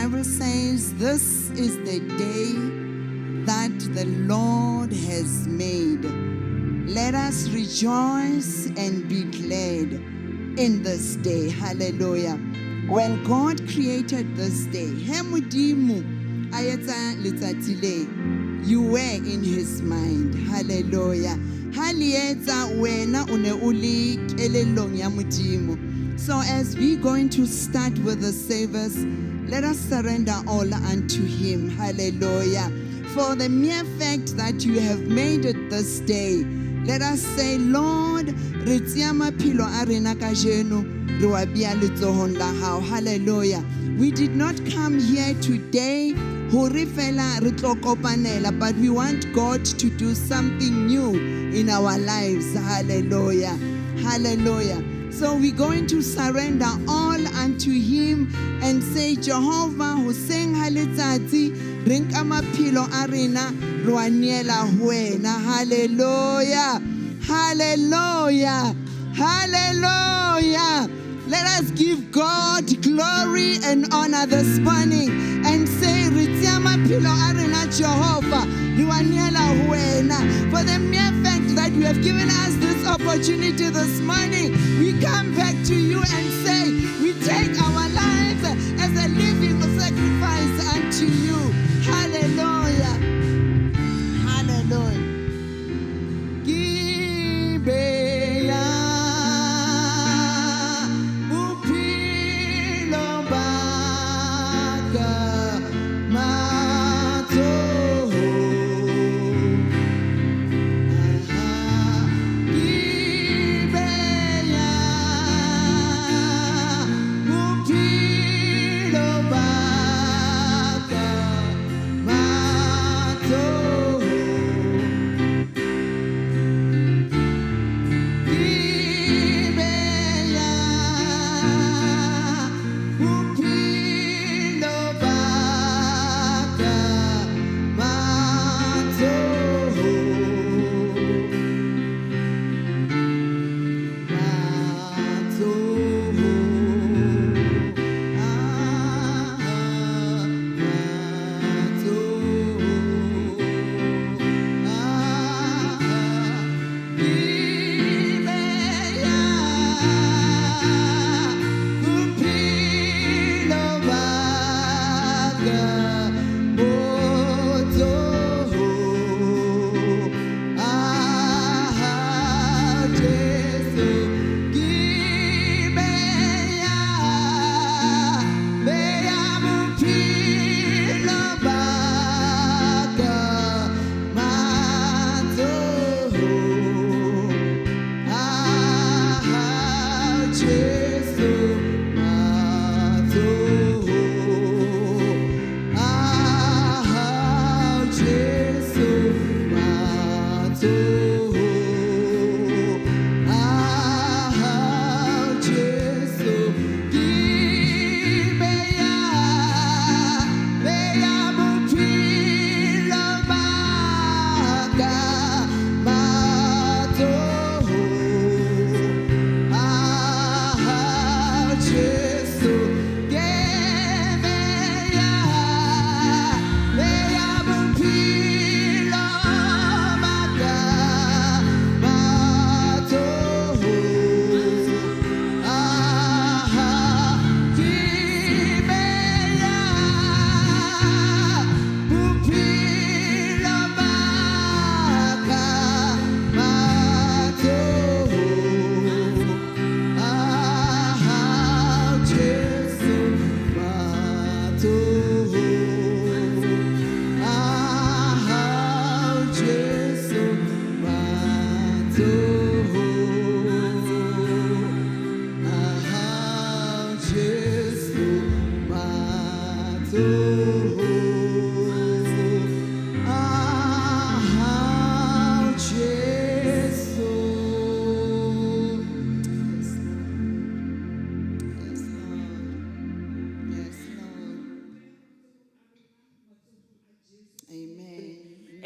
Bible says, this is the day that the Lord has made. Let us rejoice and be glad in this day. Hallelujah. When God created this day, you were in his mind. Hallelujah. So as we're going to start with the service, let us surrender all unto him. Hallelujah. For the mere fact that you have made it this day, let us say, Lord, hallelujah. We did not come here today, but we want God to do something new in our lives. Hallelujah. Hallelujah. So we're going to surrender all unto him and say, Jehovah, who sang halitati, ring amapilo arena, ruaniela huena. Hallelujah. Hallelujah. Hallelujah. Let us give God glory and honor this morning and say, Ritiama pilo arena Jehovah, ruaniela huena. For the mere fact that you have given us this opportunity this morning, we come back to you and say, we take our lives as a living sacrifice unto you. Hallelujah. Hallelujah.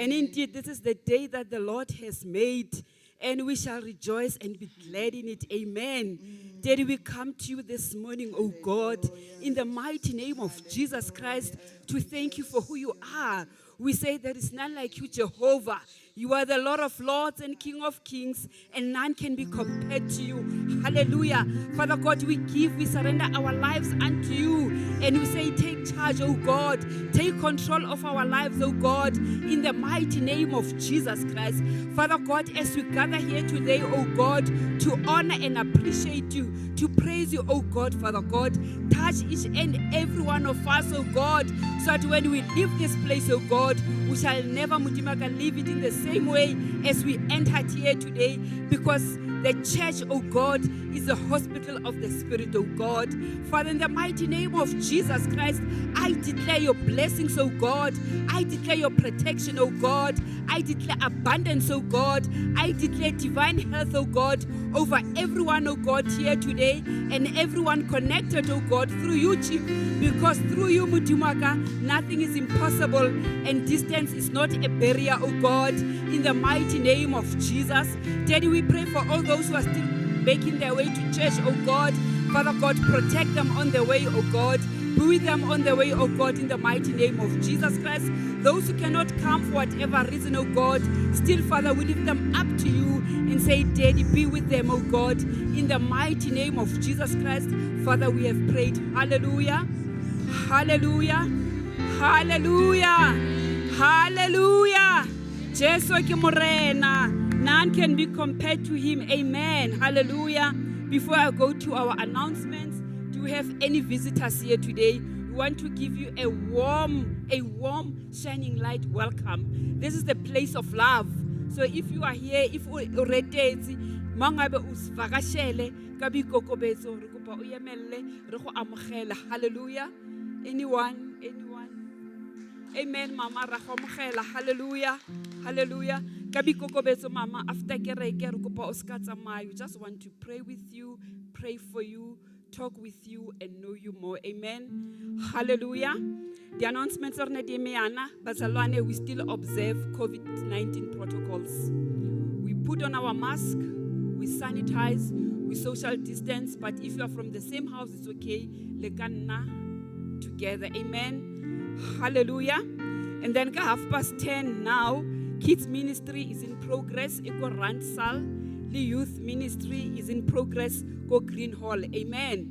And indeed, this is the day that the Lord has made, and we shall rejoice and be glad in it. Amen. Daddy, we come to you this morning, oh God, in the mighty name of Jesus Christ, to thank you for who you are. We say there is none like you, Jehovah. You are the Lord of lords and King of kings, and none can be compared to you. Hallelujah. Father God, we surrender our lives unto you, and we say, take charge, oh God. Take control of our lives, oh God, in the mighty name of Jesus Christ. Father God, as we gather here today, oh God, to honor and appreciate you, to praise you, oh God, Father God, touch each and every one of us, oh God, so that when we leave this place, oh God, we shall never, Mutimaka, leave it in the same way as we entered here today, because the church, oh God, is the hospital of the Spirit, oh God. Father, in the mighty name of Jesus Christ, I declare your blessings, oh God. I declare your protection, oh God. I declare abundance, oh God. I declare divine health, oh God, over everyone, oh God, here today, and everyone connected, oh God, through you, Chief, because through you, Mutimaka, nothing is impossible, and distance is not a barrier, oh God, in the mighty name of Jesus. Daddy, we pray for all those who are still making their way to church, oh God. Father God, protect them on the way, oh God. Be with them on the way, oh God, in the mighty name of Jesus Christ. Those who cannot come for whatever reason, oh God, still, Father, we lift them up to you and say, Daddy, be with them, oh God, in the mighty name of Jesus Christ. Father, we have prayed. Hallelujah. Hallelujah. Hallelujah. Hallelujah. Jesu ke morena. None can be compared to him. Amen. Hallelujah. Before I go to our announcements, do we have any visitors here today? We want to give you a warm, shining light welcome. This is the place of love. So if you are here, if you already mangabe usvakashele ka boikokobetso re kopa o yemelle re go amogela. Hallelujah. Anyone? Amen, Mama. Ra go amogela. Hallelujah. Hallelujah. Kabikokobetso, Mama, after kereke re kopa o ska tsamaya. We just want to pray with you, pray for you, talk with you, and know you more. Amen. Hallelujah. The announcements are Nedimiana, Bazalwane, we still observe COVID-19 protocols. We put on our mask, we sanitize, we social distance, but if you are from the same house, it's okay. Lekanna together. Amen. Hallelujah. And then 10:30 now, kids ministry is in progress. Eko Randsal. The youth ministry is in progress. Go Green Hall. Amen.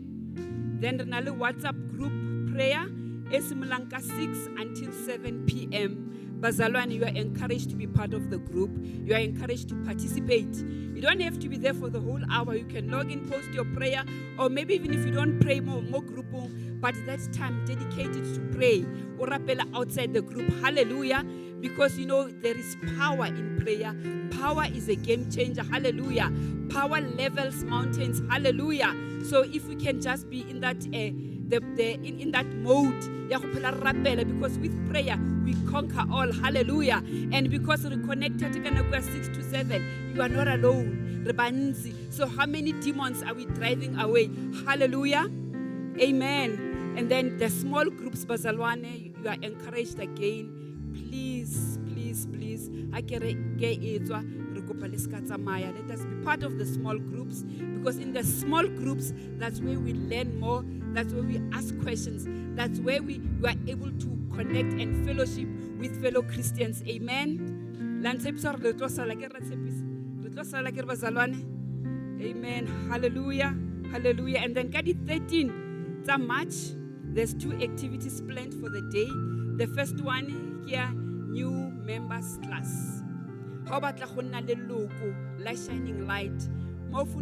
Then the WhatsApp group prayer is Mulanka 6 until 7 p.m. Bazalwane, you are encouraged to be part of the group. You are encouraged to participate. You don't have to be there for the whole hour. You can log in, post your prayer, or maybe even if you don't pray more group, but that time dedicated to pray or rappel outside the group. Hallelujah. Because you know there is power in prayer. Power is a game changer. Hallelujah. Power levels mountains. Hallelujah. So if we can just be in that in that mode, because with prayer we conquer all. Hallelujah. And because we're connected to 6 to 7, you are not alone. So how many demons are we driving away? Hallelujah. Amen. And then the small groups, Bazalwane, you are encouraged again. Please. Let us be part of the small groups, because in the small groups, that's where we learn more. That's where we ask questions. That's where we are able to connect and fellowship with fellow Christians. Amen. Amen. Hallelujah. Hallelujah. And then 13 March, there's 2 activities planned for the day. The first one here, new members class. How about la shining light? Okay,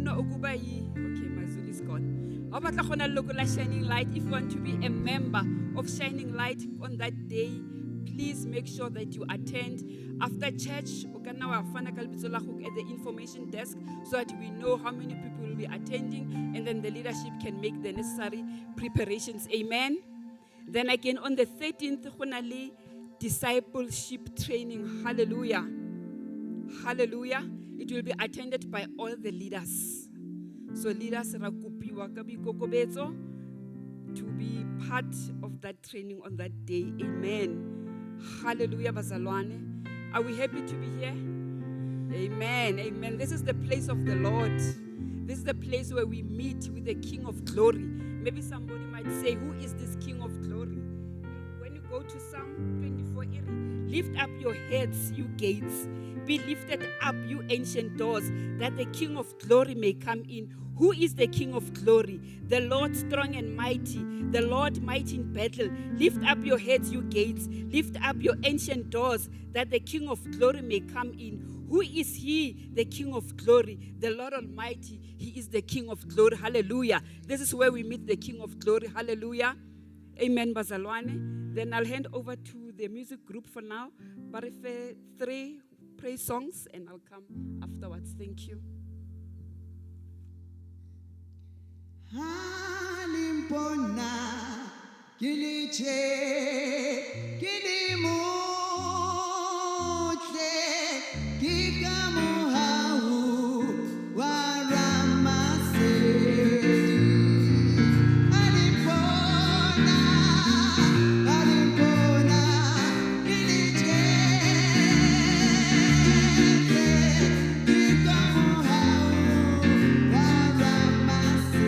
my Zulu is gone. How about la shining light? If you want to be a member of Shining Light on that day, please make sure that you attend. After church, at the information desk, so that we know how many people will be attending, and then the leadership can make the necessary preparations. Amen. Then again on the 13th, discipleship training. Hallelujah. Hallelujah. It will be attended by all the leaders. So leaders to be part of that training on that day. Amen. Hallelujah, Bazalwane. Are we happy to be here? Amen. Amen. This is the place of the Lord. This is the place where we meet with the King of Glory. Maybe somebody might say, who is this King of Glory? When you go to Psalm 24, lift up your heads, you gates. Be lifted up, you ancient doors, that the King of Glory may come in. Who is the King of Glory? The Lord strong and mighty, the Lord mighty in battle. Lift up your heads, you gates. Lift up your ancient doors, that the King of Glory may come in. Who is he, the King of Glory? The Lord Almighty. He is the King of Glory. Hallelujah. This is where we meet the King of Glory. Hallelujah. Amen, Bazalwane. Then I'll hand over to the music group for now. But if 3 praise songs, and I'll come afterwards. Thank you. Halimpona kiliche kilimutle kikamuhau waramase. Halimpona kiliche kikamuhau waramase.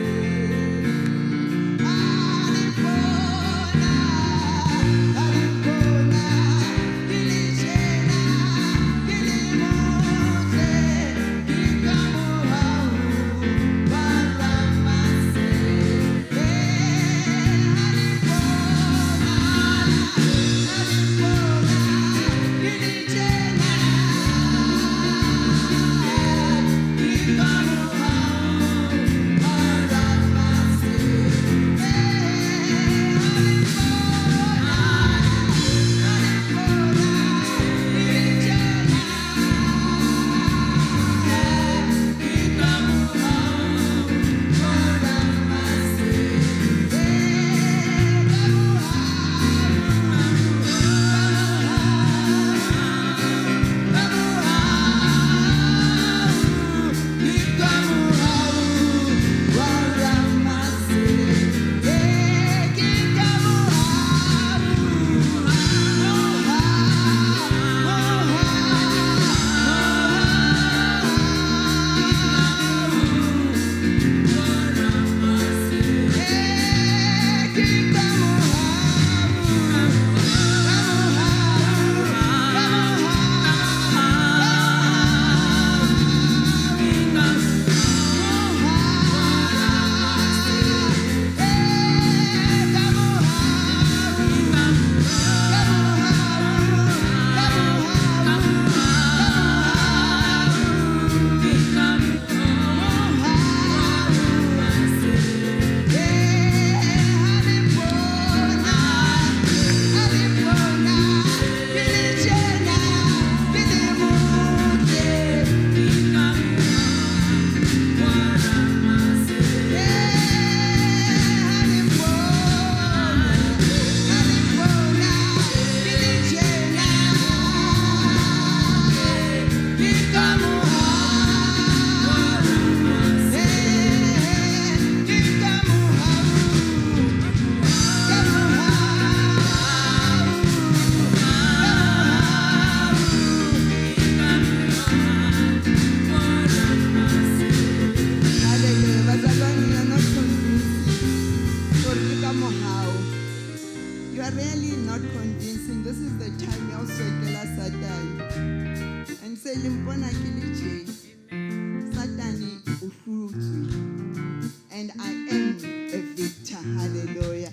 And I am a victor. Hallelujah.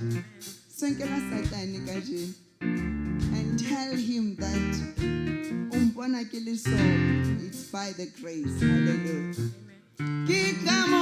And tell him that it's by the grace. Hallelujah. Oh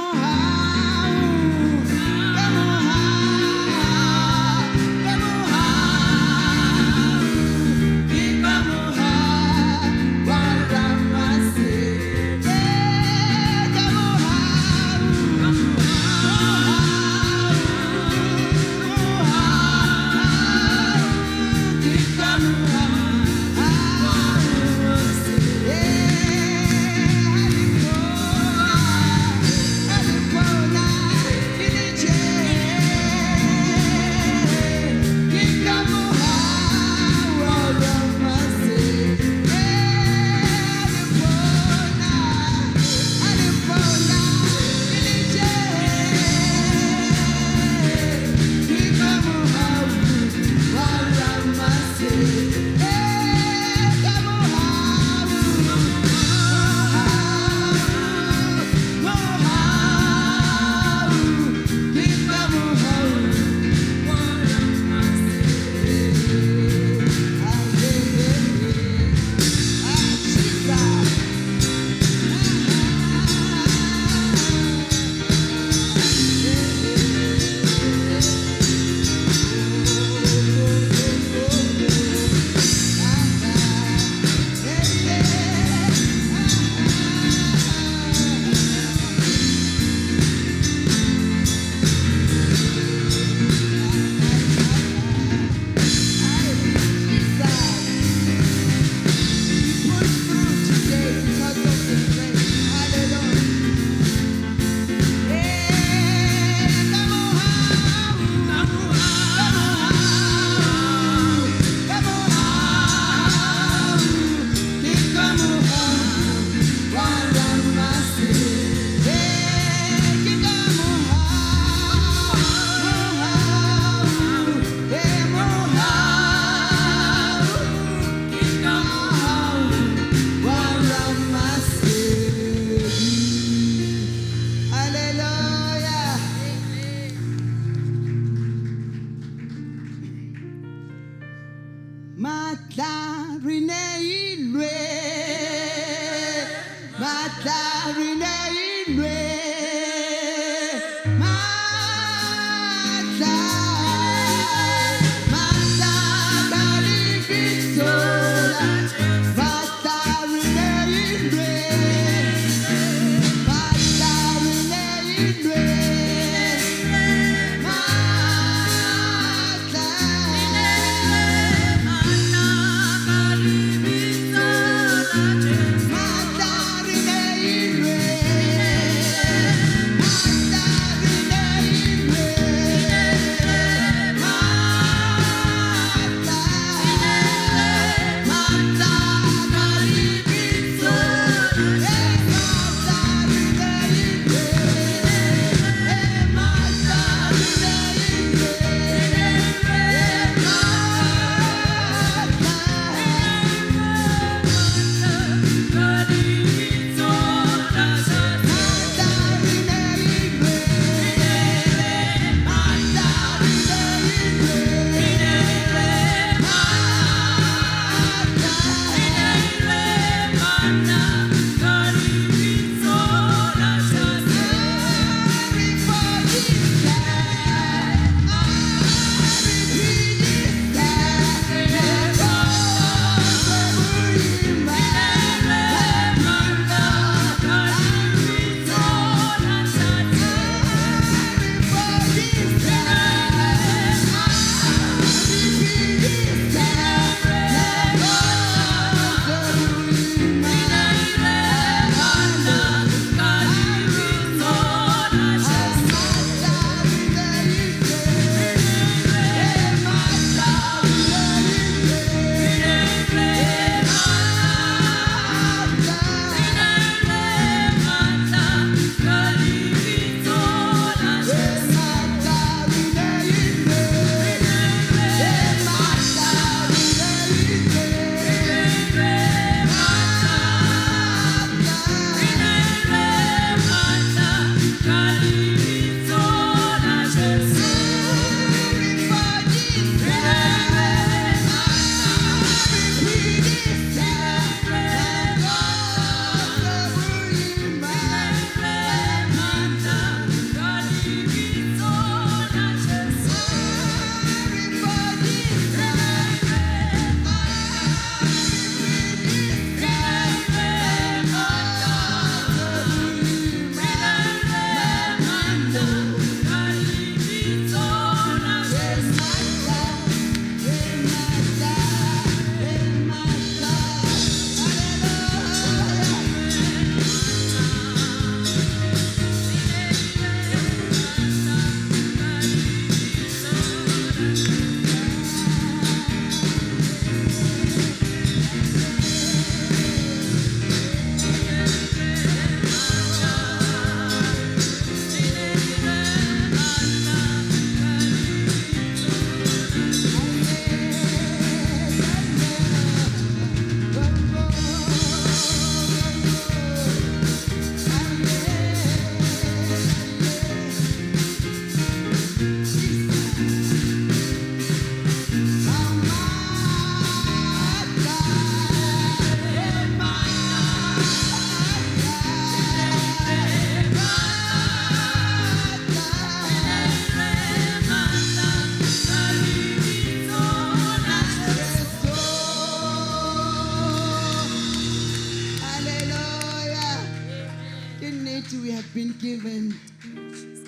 given.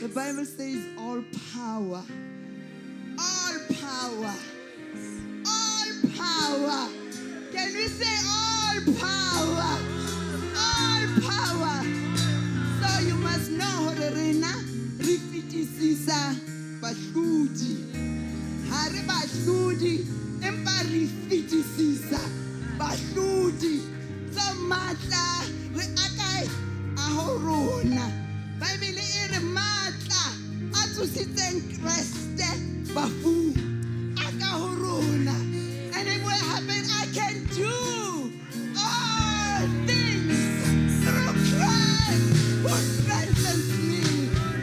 The Bible says all power. All power. All power. Can we say all power? All power. So you must know Rena rifitisisa bahludi. Hare bahludi empa rifitisisa bahludi. So matla re akai ahorona. Bible ere matla atusitseng Kriste bafu akahorona. And it will happen. I can do all things through Christ who strengthens me.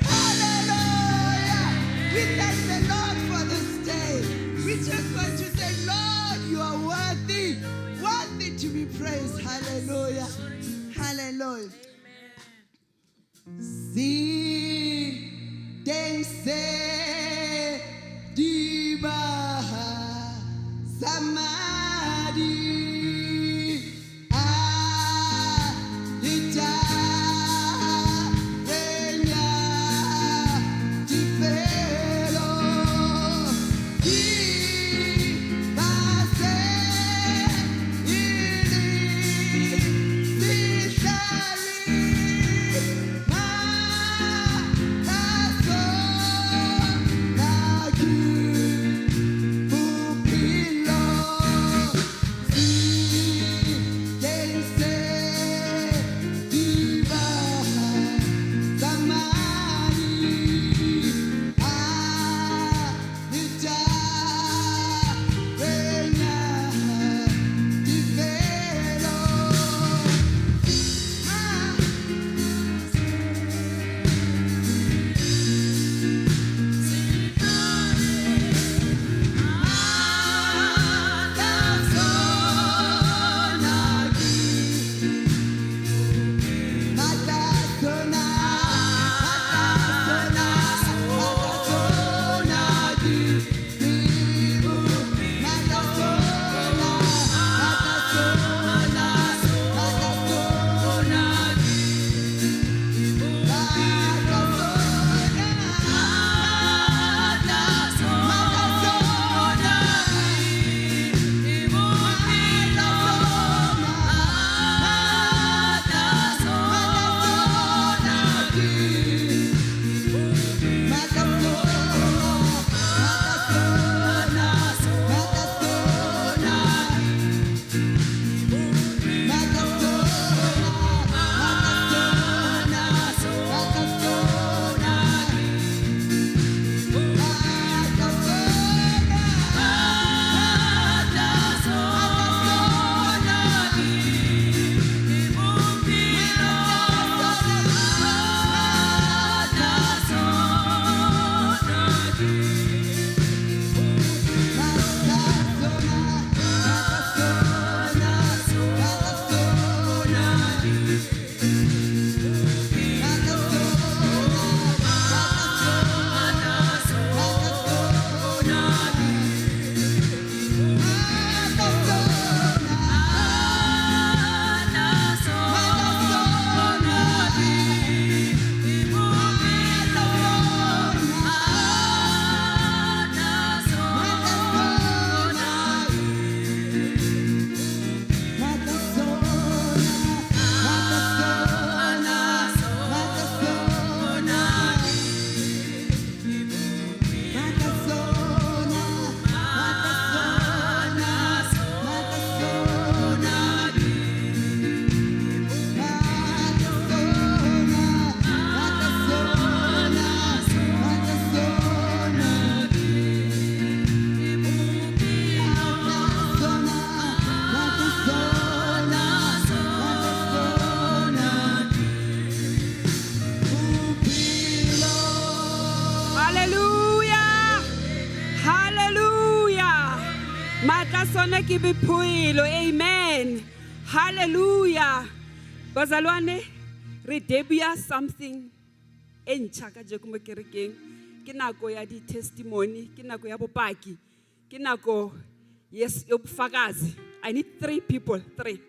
Hallelujah. We thank the Lord for this day. We just want to say, Lord, you are worthy. Worthy to be praised. Hallelujah. Hallelujah. See, they say, Dibaha. Samadi Adita Venya Tifelo Di Base Ili Vishali Ma Taso Nagi Amen. Hallelujah. Bazalwane, re debut something en chaka je kuma kerekeng. Ke nako ya di testimony, ke nako ya bopaki, ke nako yes yobufakazi. I need 3 people, 3.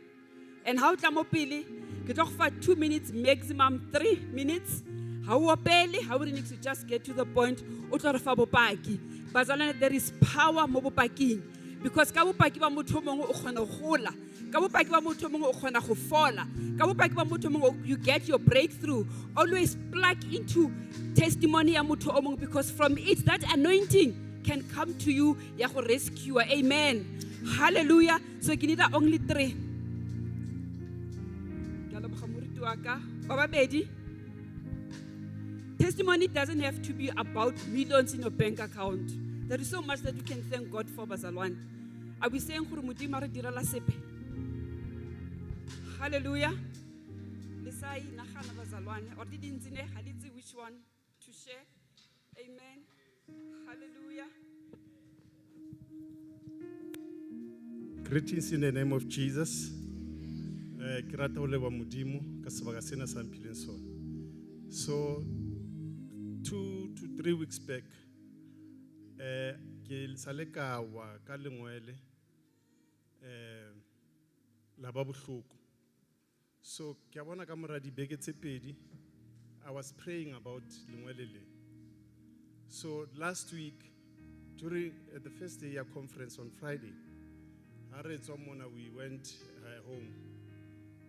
And how tla mo pele, ke tlo fa 2 minutes maximum 3 minutes. How opele, how we need to just get to the point, o tlo re fa bopaki. Bazalwane, there is power mo bopaking. Because ka bopaki ba motho o mongwe o kgona go gola. Ka bopaki ba motho o mongwe o kgona go fola. Ka bopaki ba motho o mongwe you get your breakthrough. Always plug into testimony ya motho o mongwe, because from it that anointing can come to you ya go rescue. Amen. Hallelujah. So ke need only 3. Testimony doesn't have to be about millions in your bank account. There is so much that you can thank God for, Bazalwane. Are we saying hallelujah? Or didn't which one to share? Amen. Hallelujah. Greetings in the name of Jesus. So 2 to 3 weeks back, ke saleka wa ka lengwele la ba bohloko. So ke a bona ka mora dibeke tse pedi, I was praying about lengwele le. So last week, during the first day year conference on Friday, we went home.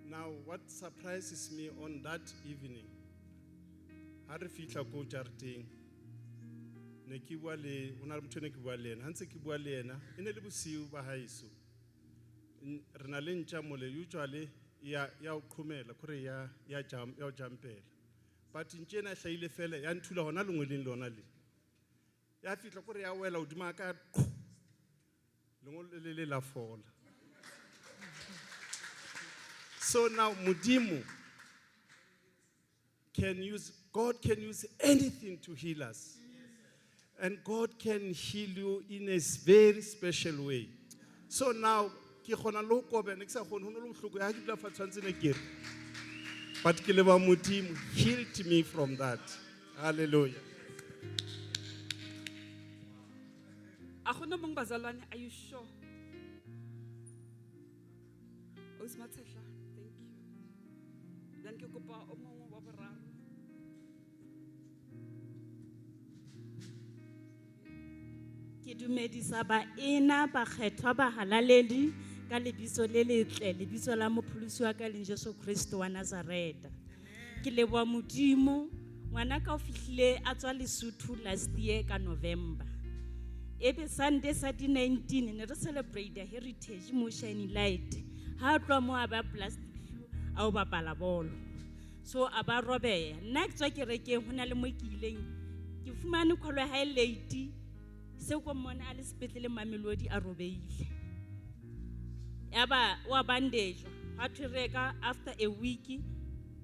Now, what surprises me on that evening, I fitla ko jarting. Ne ki bua le ona motho ne ki bua le ena hantse ki bua le ena ene le bosiu ba haiso re na le ntja mole usually ya o qhomela kore ya jumpela but ntjena hlaile fela ya nthula hona lengweleng lona le ya fitla kore ya wela udima ka lengolo le la fola. So now Mudimu God can use anything to heal us. And God can heal you in a very special way. So now, but Mudimu healed me from that. Hallelujah. Are you sure? Thank you. Then ke kopa o mongwe wa boraro. Ke dumedisa baena ba kgethwa ba halaledi ka lebiso le letle, lebiso la mopholosi wa ka le Jesu Kristo wa Nazareta. Ke leboha Modimo, ngwana ka o fihlile a tswa Lesotho last year ka November. Ebe Sunday sa di 19 ne re celebrate heritage mo Shining Light. Ha tloa mo a ba plastic au bapala bolo. So aba robeya nna ke tswa kerekeng hona le mo ke ileng ke fumane kholo ha late se ko mona a le sepetlele Mamelodi a robeile yaba wa bandage ha thireka after a week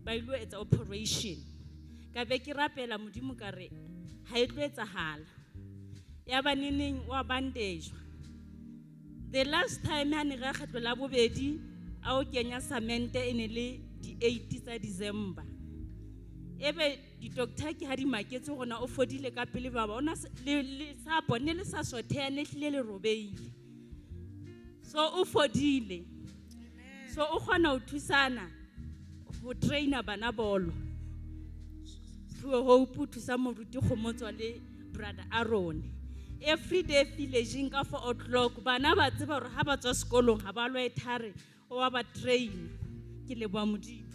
ba ilo etsa operation ka be ke rapela Modimo ka re ha e tlo etsahala yaba nineng wa bandage. The last time ha ne ga kgetlo la bobedi a o kenya samente ene le di 8 tsa December. Ebe di doctor ke ha di maketse gona o fodile ka pele baba ona le sa bone le sa sothea ne hlile le robeile. So o fodile. So o khona o thusana go traina bana bolo. Thwe hope thusa moruti KGOMOTSO le brother Aaron. Every day villaging ka 4 o'clock bana ba tseba hore ha ba tswa sekolong ha ba lo ethare o wa ba train ke leboa Modimo.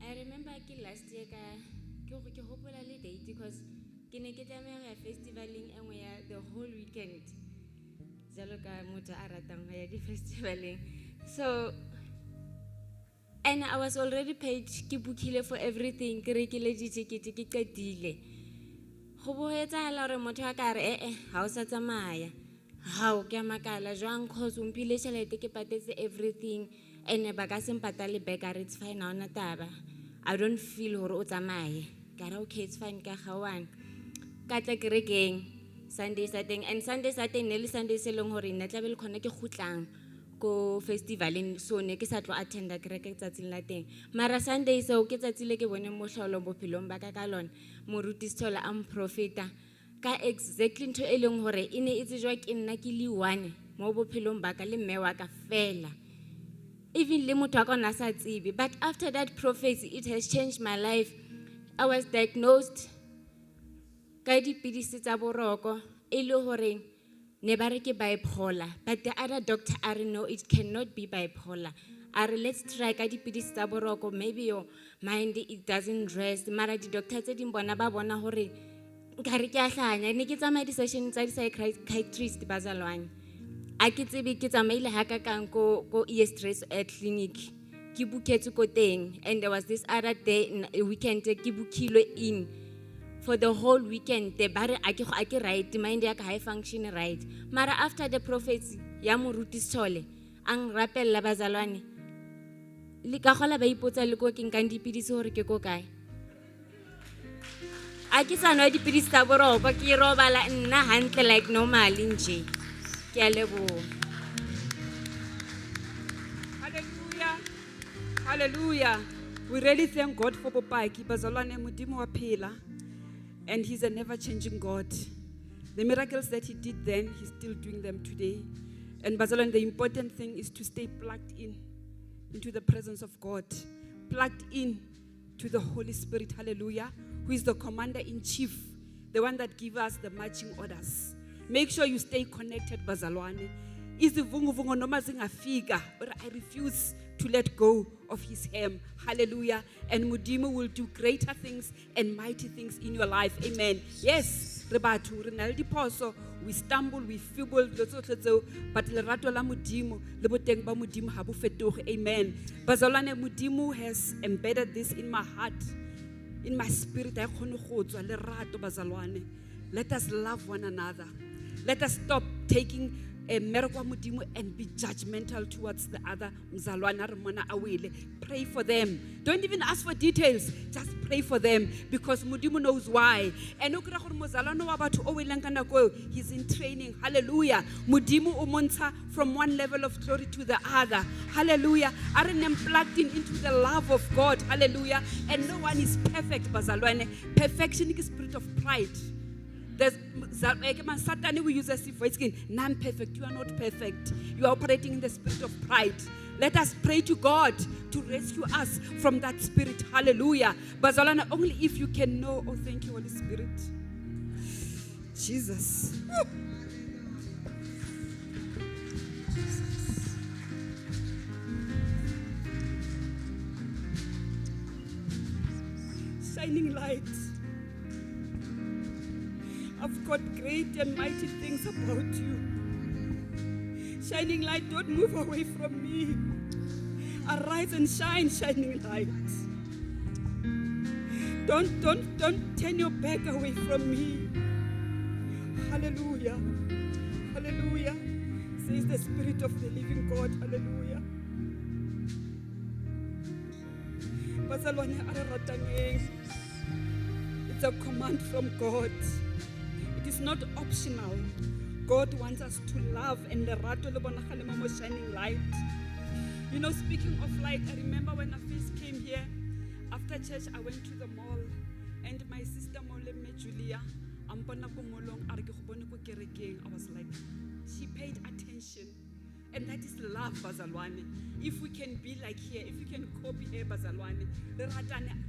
I remember last year ke hopola le date because ke ne ke tsamaya festivaling engwe ya the whole weekend jalo ka motho a ratang ya di festivaling. So and I was already paid ke bookile for everything ke rekile di ticket ke qetile go boetsahala re motho a ka re ha o sa tsamaya ha o ke makala jwang cause umpile tšhelete ke patetse everything and ba ka se mpatale back a re it's fine ona taba I don't feel hore o tsamaye ka ra okay it's fine ka gawan ka tla kerekeng Sunday Saturday and Sunday Saturday ne le Sunday se leng hore nna tla be le khona ke khutlang ko festivaleng so ne ke sa tlo attenda kereke tsatsing la teng mara Sunday so ke tsatsi le ke bone mohlolo bophelong ba ka lona moruti Sithola am profeta ka exactly ntho e leng hore e ne e tsejwa ke nna ke le one mo bophelong ba ka le mme wa ka fela even le motho a ka na sa tsebe but after that prophecy it has changed my life. I was diagnosed ka dipidisi tsa boroko e le hore ne ba re ke bipolar but the other doctor are no it cannot be bipolar are let's try ka dipidisi tsa boroko maybe your mind it doesn't rest mara di doctor tse ding bona ba bona hore nkare ke a hlanya ne ke tsamaya di session tsa di psychiatrist bazalwane a ke tsebe ke tsamaile ha ka kang ko stress clinic ke buketse ko teng and there was this other day a weekend ke bukilwe in for the whole weekend the bare a ke right mind ya ka high function right mara after the prophecy ya moruti Sithole ang rapella bazalwane le ka gola ba ipotsa le ko ke nkang dipidisi hore ke ko kae a ke sa nwa dipidisi tsa boroko ke robala nna hantle like normal nje ke a leboha. Hallelujah. Hallelujah. We really thank God for Popaki bazalwane modimo wa phela. And he's a never-changing God. The miracles that he did then, he's still doing them today. And Bazalwane, the important thing is to stay plugged in into the presence of God. Plugged in to the Holy Spirit, hallelujah, who is the commander-in-chief, the one that gives us the marching orders. Make sure you stay connected, Bazalwane. Izivunguvungu noma zingafika, but I refuse to let go of his hem. Hallelujah. And Mudimu will do greater things and mighty things in your life. Amen. Yes. We stumble, we feeble, but lerato la Mudimu, le boteng ba Mudimu ha bo fetoge. Amen. Bazalwane, Mudimu has embedded this in my heart, in my spirit. Let us love one another. Let us stop taking and be judgmental towards the other. Pray for them. Don't even ask for details. Just pray for them because Mudimu knows why. And he's in training. Hallelujah. Mudimu umonta from one level of glory to the other. Hallelujah. Aren't plugged into the love of God. Hallelujah. And no one is perfect. Perfection is spirit of pride. There's Satan we use a voice again. I'm perfect. You are not perfect. You are operating in the spirit of pride. Let us pray to God to rescue us from that spirit. Hallelujah. Bazalana, only if you can know. Oh, thank you, Holy Spirit. Jesus. Shining light. I've got great and mighty things about you. Shining light, don't move away from me. Arise and shine, shining light. Don't turn your back away from me. Hallelujah. Hallelujah. Says the Spirit of the living God. Hallelujah. It's a command from God. It is not optional. God wants us to love and the rato le bonagale mo shining light. You know, speaking of light, I remember when I first came here, after church, I went to the mall, and my sister Moleme Julia, I was like, she paid attention. And that is love, Bazalwane. If we can be like here, if we can copy here, Bazalwane,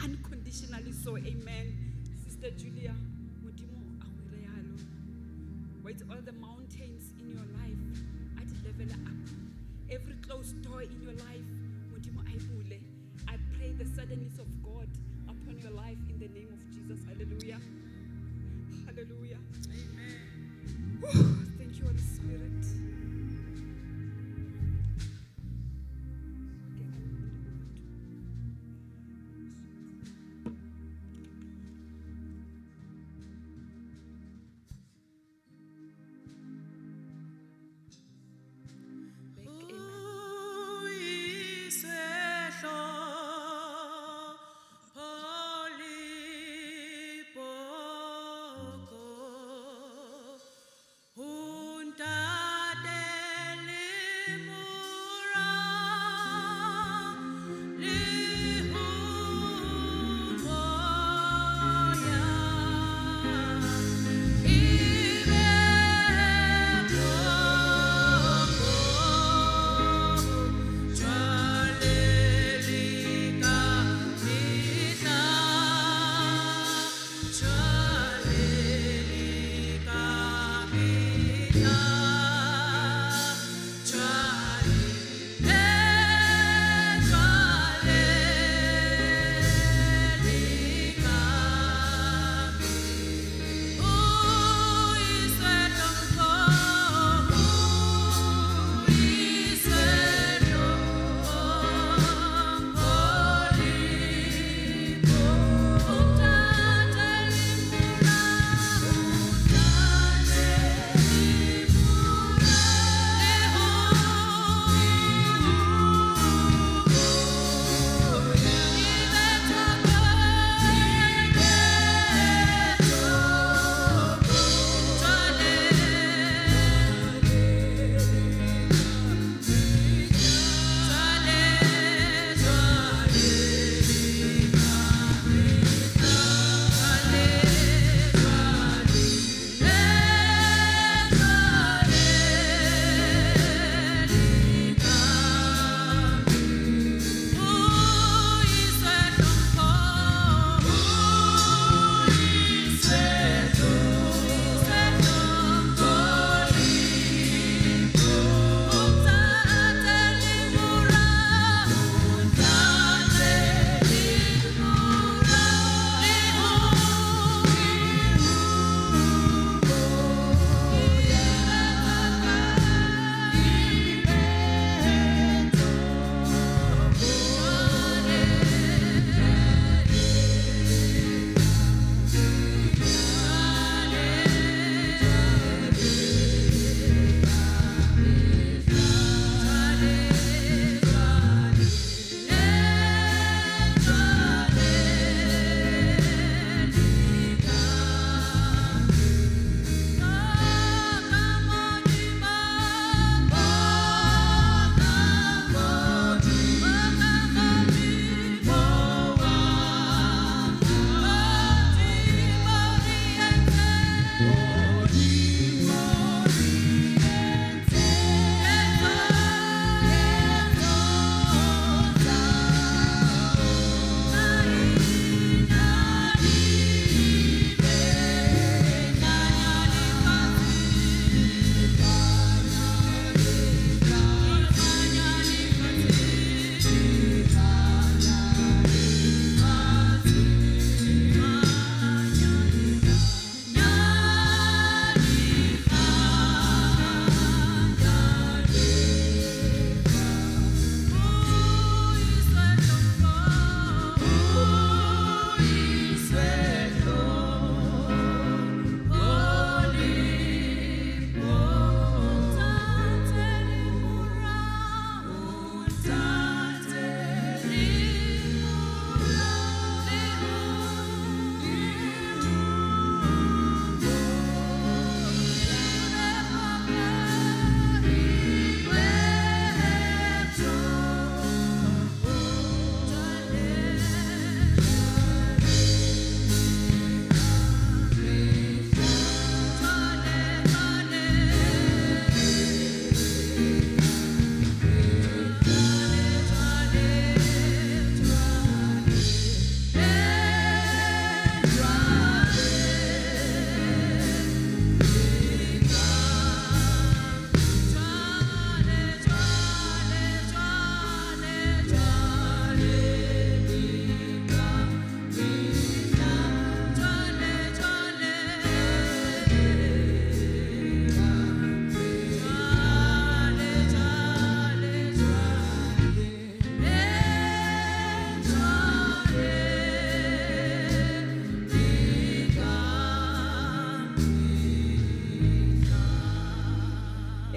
unconditionally so, amen. Sister Julia, with all the mountains in your life, at level up. Every closed door in your life, I pray the suddenness of God upon your life in the name of Jesus. Hallelujah. Hallelujah. Amen. Thank you, Holy Spirit.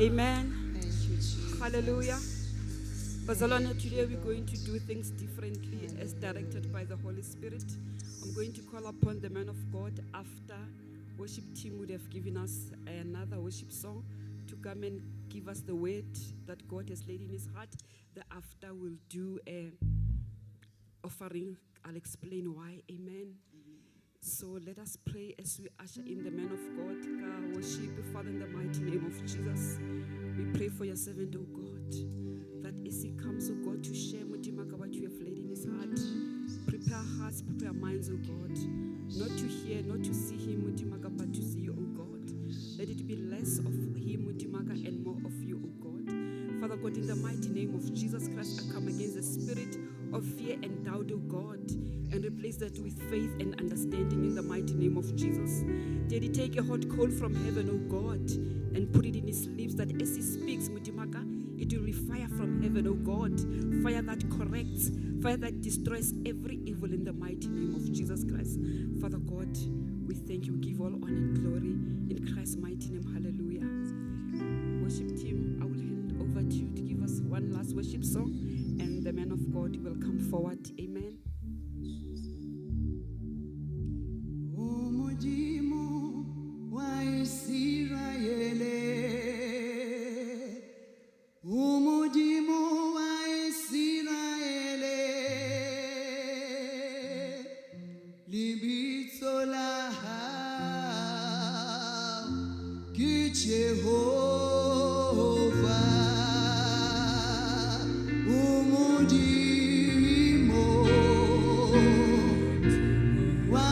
Amen. Thank you, Jesus. Hallelujah. Bazalwane, today we're going to do things differently as directed by the Holy Spirit. I'm going to call upon the man of God after worship team would have given us another worship song to come and give us the word that God has laid in his heart. The after we'll do an offering. I'll explain why. Amen. So let us pray as we usher in the man of God. Ka worship, Father, in the mighty name of Jesus. We pray for your servant, O God, that as he comes, O God, to share Mutimaka what you have laid in his heart. Prepare our hearts, prepare our minds, O God, not to hear, not to see him, Mutimaka, but to see you, O God. Let it be less of him, Mutimaka, and more of you, O God. Father God, in the mighty name of Jesus Christ, I come against the spirit of fear and doubt, O God, and replace that with faith and understanding in the mighty name of Jesus. Daddy, take a hot coal from heaven, O God, and put it in his lips, that as he speaks, Mutimaka, it will be fire from heaven, O God, fire that corrects, fire that destroys every evil in the mighty name of Jesus Christ. Father God, we thank you, give all honor and glory in Christ's mighty name. Hallelujah. Worship team, I will hand over to you to give us one last worship song, and the man of God will come forward. Amen. Umudimu wa Israele, umudimu wa Israele, libitso la ki Jehovah, umudimu wa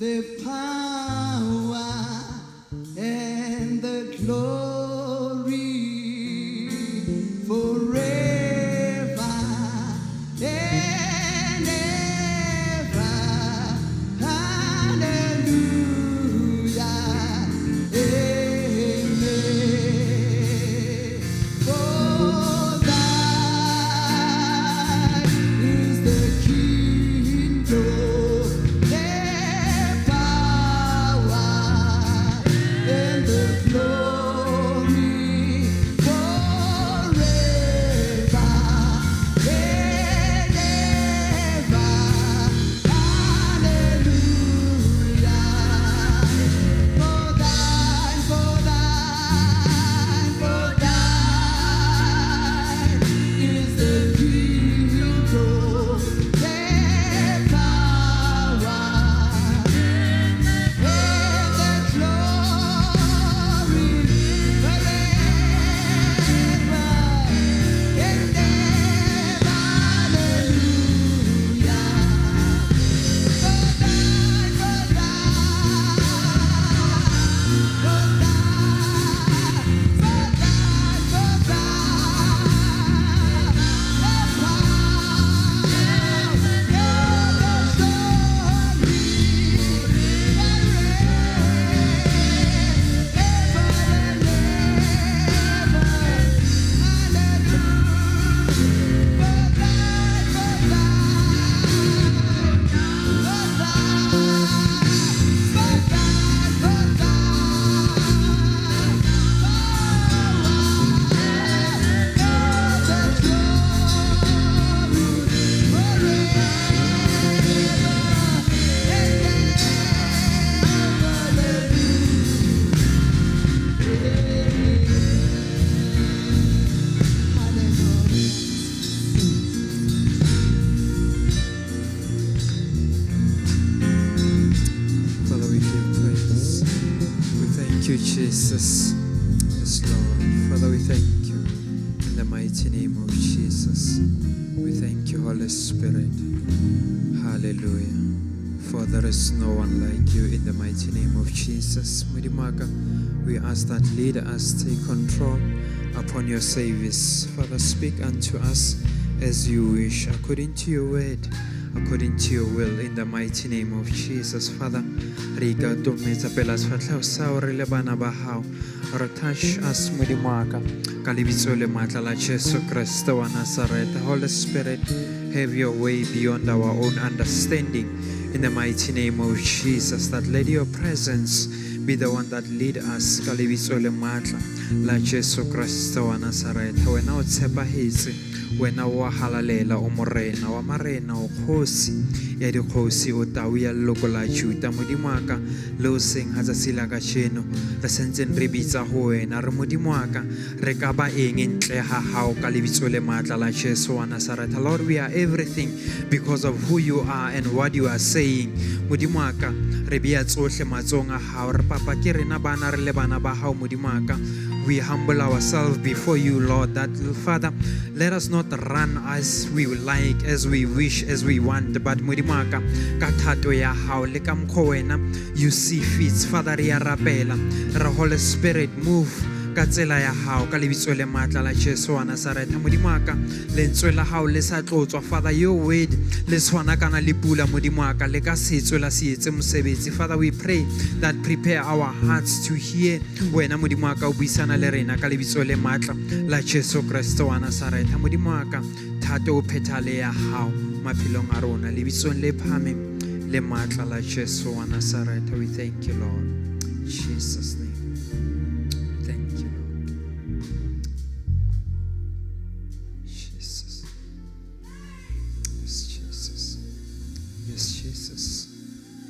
the power and the glory forever and ever. Hallelujah. Amen. For thine is the kingdom, the power, and the glory forever and ever. Hallelujah. For thine is the kingdom, the power, and the glory forever and ever. Father, we give praise. We thank you, Jesus. Yes, Lord. Father, we thank you in the mighty name of Jesus. We thank you, Holy Spirit. Hallelujah. For there is no one like you in the mighty name of Jesus. Mudimaka, we ask that lead us, take control upon your service. Father, speak unto us as you wish, according to your word, according to your will, in the mighty name of Jesus. Father, Riga Dometa Belas Fatlau Sauri Lebana Bahau, or touch us Mudimaka, Kalibizole Matala Jesu Christo wa Nazareth. Holy Spirit, have your way beyond our own understanding, in the mighty name of Jesus. That let your presence be the one that lead us. Kalibizole Matla, La Jesu Christo wa Nazareth. When out Sepahisi, when our halalela o morena wa marena o khosi ya di khosi o tauya loko la Juda modimaka lo seng ha tsila ka tsheno re sentse re bitsa ho wena re modimaka re ka ba eng ntle ha hao ka lebitso le matla la Jesu wa Nazareth. Lord, we are everything because of who you are and what you are saying. Modimaka re bia tsohle matsong a hao re papa ke rena bana re le bana ba hao modimaka. We humble ourselves before you, Lord, that Father, let us not run as we like, as we wish, as we want, but Mudimaka, Katato ya hao, lekam wena, you see fit, Father, ya rapela, the Holy Spirit move. Katsela ya hao ka lebitso le matla la Jesu wa Nazareth. Modimaka lentswe la hao le sa tlotswa, Father, your word le tshwana kana le pula modimaka le ka setso la se etse mosebetsi. Father, we pray that prepare our hearts to hear wena modimaka o buisana le rena ka lebitso le matla la Jesu Kristo wa Nazareth. Modimaka thato o phethale ya hao maphelong a rona lebitsong le phame le matla la Jesu wa Nazareth. We thank you, Lord, in Jesus' name.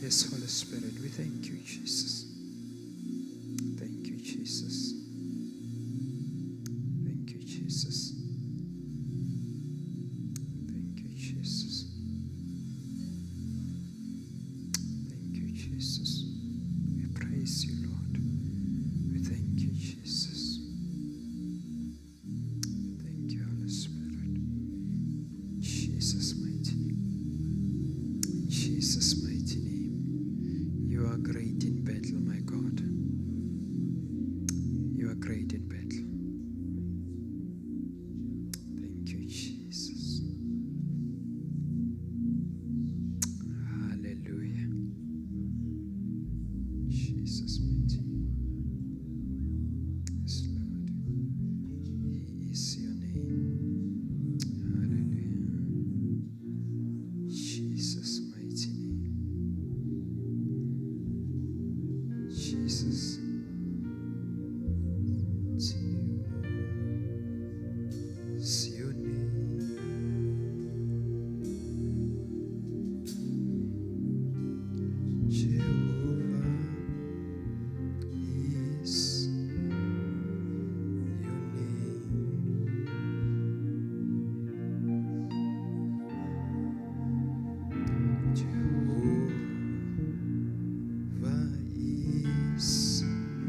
Yes, Holy Spirit, we thank you, Jesus. Thank you, Jesus. Thank you, Jesus. Thank you, Jesus. Thank you, Jesus. We praise you, Lord. We thank you, Jesus. Thank you, Holy Spirit. Jesus' mighty name. Jesus' mighty name. Jesus' mighty name. Yes, Lord. He is your name. Hallelujah. Jesus' mighty name. Jesus. It's your name. Jehovah is your name. Jehovah is your name.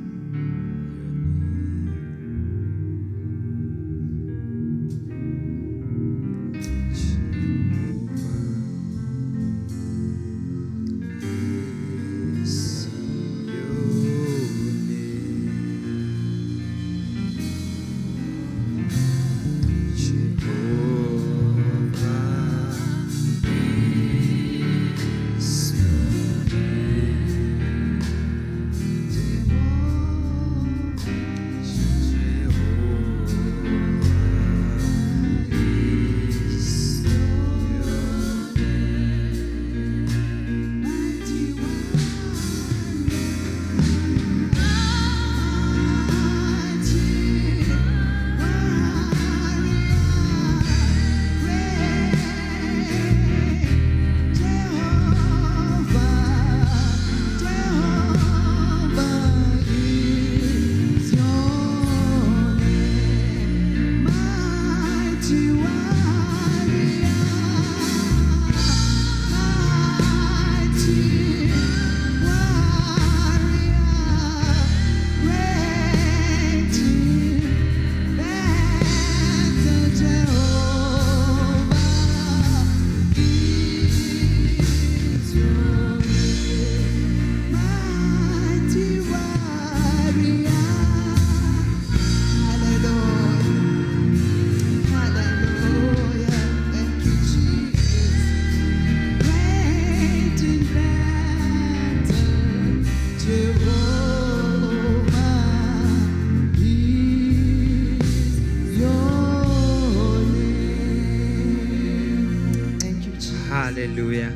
Hallelujah.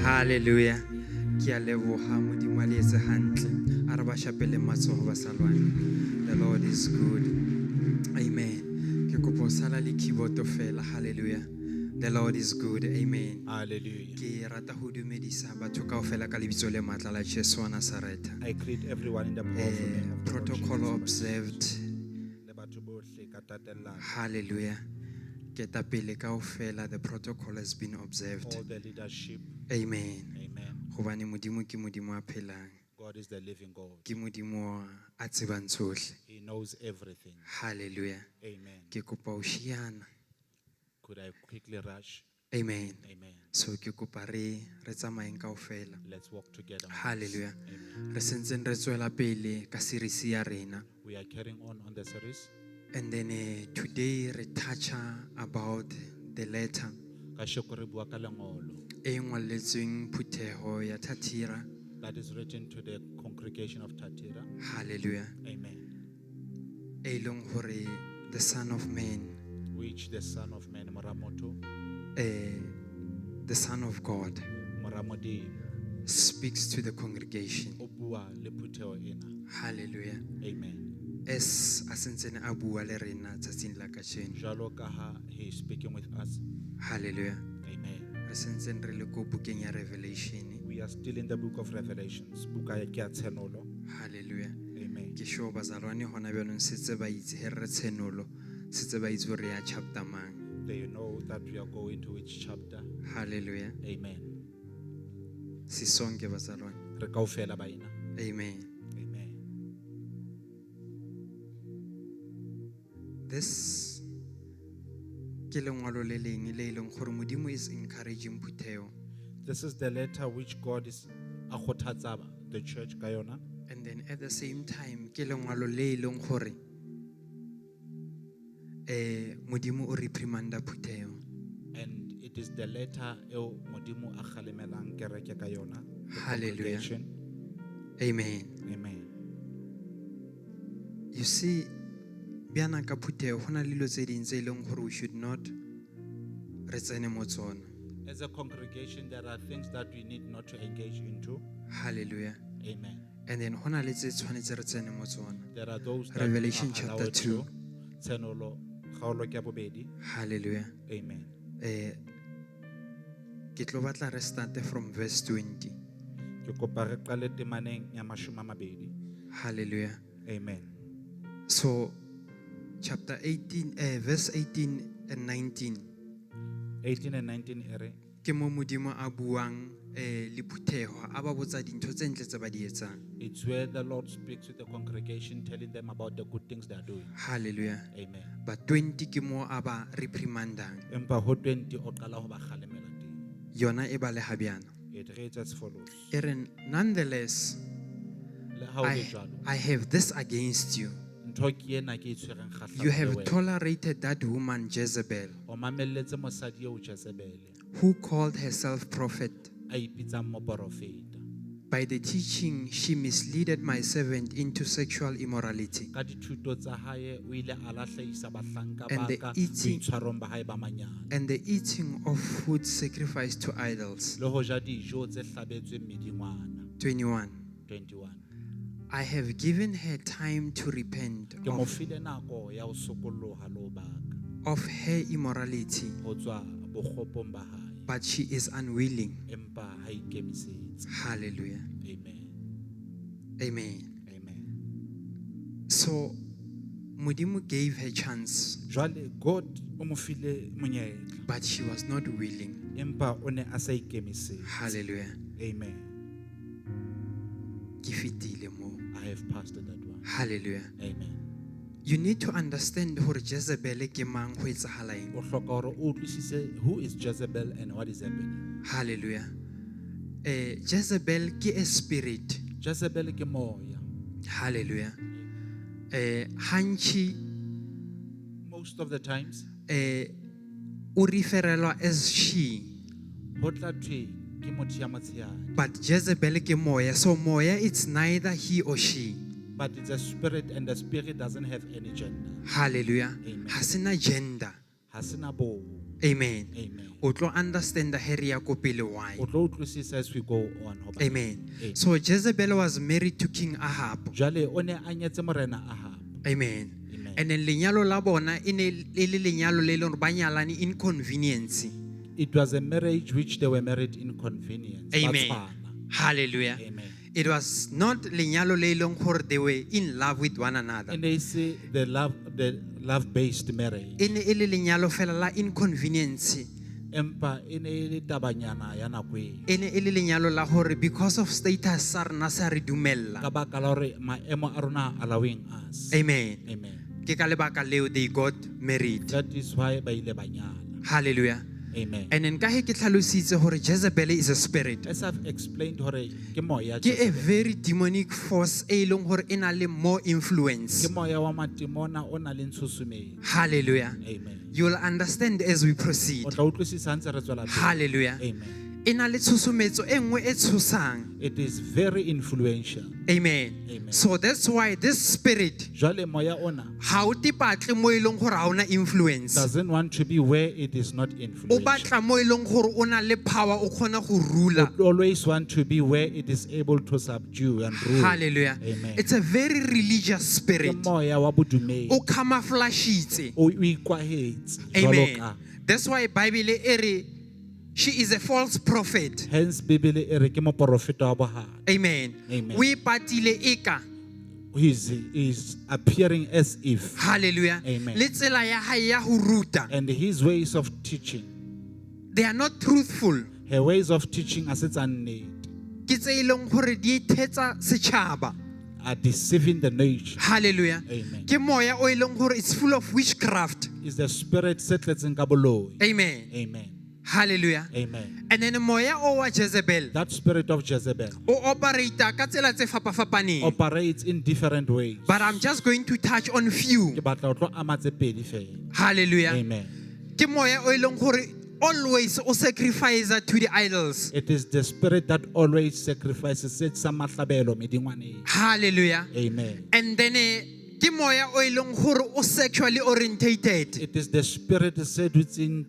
Hallelujah. Ke a leboga modimo a le etse hantle. A re ba shapele matsogo ba salwane. The Lord is good. Amen. Ke kopa o sala le keyboard fela. Hallelujah. The Lord is good. Amen. Hallelujah. Ke rata go dumedisa batho kaofela ka lebitso le matla la Jesu wa Nazareth. I greet everyone in the powerful name of the Lord Protocol Jesus observed. Christ. Le batho bohle ka tatellano. Hallelujah. Ketapele kaofela, the protocol has been observed. All the leadership. Amen. Amen. Hobane modimo ke modimo a phelang. God is the living God. Ke modimo a tsebang tsohle. He knows everything. Hallelujah. Amen. Ke kopa o shiana. Could I quickly rush? Amen. Amen. So ke kopa re tsamaeng kaofela. Let's walk together. Hallelujah. Amen. Re sentseng re tswela pele ka series ya rena. We are carrying on the series. And then today re touch about the letter Kasheko re bua ka lengolo e ngwaletsweng Phutheho ya THYATIRA. that is written to the congregation of THYATIRA. Hallelujah. Amen. E leng hore the Son of Man, Which the Son of Man, Moramoto, the Son of God, Moramodi, speaks to the congregation. o bua le phutheho ena. Hallelujah. Amen. As a sentsene a bua le rena tsatsing la kajeno. Jwalo ka ha he is speaking with us. Hallelujah. Amen. Re sentseng re le ko bukeng ya Revelation. We are still in the book of Revelations. Buka ya ke ya tshenolo. Hallelujah. Amen. Ke sure bazalwane hona bjanong setse ba itse he re tshenolo setse ba itse hore ya chapter mang. They know that we are going to which chapter. Hallelujah. Amen. Sisonke bazalwane. Re kaofela ba ina. Amen. Amen. This ke lengwalo le leng le leng gore modimo is encouraging Phutheho. This is the letter which God is a kgothatsa the church ka yona. And then at the same time ke lengwalo le leng gore modimo o reprimanda Phutheho. And it is the letter eo modimo a khalemelang kereke ka yona. The Hallelujah. congregation. Amen. Amen. You see, biana ka phutego go na le dilo tse ding tse e leng gore we should not re tsene mo tsona. As a congregation, there are things that we need not to engage into. Hallelujah. Amen. And then go na le tse tshwanetse re tsene mo tsona. There are those that Revelation are chapter allowed 2. to. Tsenolo, kgaolo ke ya bobedi. Hallelujah. Amen. Ke tlo batla re starte from verse 20. Ke kopa re qale temaneng ya mashome a mabedi. Hallelujah. Amen. So, chapter 18, verse 18 and 19. 18 and 19 ere. Ke mo modimo a buang le phuthego a ba botsa dintho tse ntle tse ba di etsang. It's where the Lord speaks with the congregation, telling them about the good things they are doing. Hallelujah. Amen. But 20 ke mo a ba reprimandang. Empa ho 20 o qala ho ba kgalemela teng. Yona e ba le habjana. It reads as follows. E re, nonetheless, Le ha ho le jwalo, I have this against you. ntho ke ena ke e tshwereng kgahlano You le have wena. tolerated that woman Jezebel, O mamelletse mosadi eo Jezebele, who called herself prophet. a ipitsang moprofeta. By the teaching, she misleaded my servant into sexual immorality. Ka dithuto tsa hae o ile a lahlehisa bahlanka And the ba ka eating- boitshwarong ba hae ba manyane. And the eating of food sacrificed to idols. Le ho ja dijo tse hlabetsweng medingwana. 21. 21. I have given her time to repent Ke mo file nako ya ho sokolloha le ho baka of her immorality, ho tswa bokgopong ba hae. but she is unwilling. Empa ha ikemisetse. Hallelujah. Amen. Amen. Amen. So, Mudimu gave her chance, Jwale God o mo file monyetla, but she was not willing. empa o ne a sa ikemisetse. Hallelujah. Amen. Ke fetile moo. I have passed that one. Hallelujah. Amen. You need to understand hore Jezebel ke mang ho etsahala eng. O hloka hore o utlwisise who is Jezebel and what is happening. Hallelujah. Jezebel ke a spirit. Jezebel ke moya. Hallelujah. Hanchi Most of the times, o referelwa as she, ho tla thwe ke motho ya motshehadi. but Jezebel ke moya. So moya, it's neither he or she. But it's a spirit, and the spirit doesn't have any gender. Hallelujah. Amen. Hasina gender. Ha se na bong. Amen. Amen. O tlo understand the area ko pele why. O tlo utlwisisa as we go on. Hoba- Amen. Amen. So Jezebel was married to King Ahab. Jwale o ne a nyetse morena Ahab. Amen. Amen. And then lenyalo la bona e ne le le lenyalo le leng hore ba nyalane in convenience. It was a marriage which they were married in convenience. Amen. Ba tshwana. Hallelujah. Amen. It was not lenyalo le leng hore they were in love with one another. And they say the love-based marriage. E ne e le lenyalo fela la inconvenience. Empa e ne e le tabanyana ya nako e. E ne e le lenyalo la hore because of status sa rena sa re dumella. Ka baka la hore maemo a rona a allowing us. Amen. Amen. Ke ka lebaka leo they got married. That is why ba ile ba nyala. Hallelujah. Amen. And then ka he ke tlhalositse hore Jezebel is a spirit. As I've explained hore ke moya Ke a Jezebel. very demonic force e leng hore e na le more influence. Ke moya wa matimona o na le ntshusumetso. Hallelujah. Amen. You'll understand as we proceed. O tla utlwisisa ntse re tswela pele. Hallelujah. Amen. E na le tshusumetso e nngwe e tshosang. It is very influential. Amen. Amen. So that's why this spirit Jwale moya ona ha o tipatle mo e leng gore ha ona influence. doesn't want to be where it is not O influential. batla mo e leng gore o na le power o khona go rula. It always want to be where it is able to subdue and rule. Hallelujah. Amen. It's a very religious Ke spirit. moya wa bodumedi. O camouflagitse. O ikwahetse. Amen. Jwalo ka. That's why Bible e re she is a false prophet. Hence Bibele e re ke moprofeta wa bohana. Amen. Amen. We patile eka. He's appearing as if. Hallelujah. Amen. Le tsela ya hae ya ho ruta. And his ways of teaching, They are not truthful. her ways of teaching as it's nnete, Ke tse e leng gore di ithetsa setšhaba. are deceiving the nation. Hallelujah. Amen. Ke moya o e leng gore it's full of witchcraft. Is the spirit settling ka boloi. Amen. Amen. Hallelujah. Amen. And then moya o wa Jezebel That spirit of Jezebel o operata ka tsela tse fapafapaneng. operates in different ways. But I'm just going to touch on few. Ke batla ho tlo ama tse pedi fela. Hallelujah. Amen. Ke moya o e leng gore always o sacrifice to the idols. It is the spirit that always sacrifices. It's a mahlabelo medingwaneng. Hallelujah. Amen. And then ke moya o ileng gore o sexually orientated. It is the spirit that said within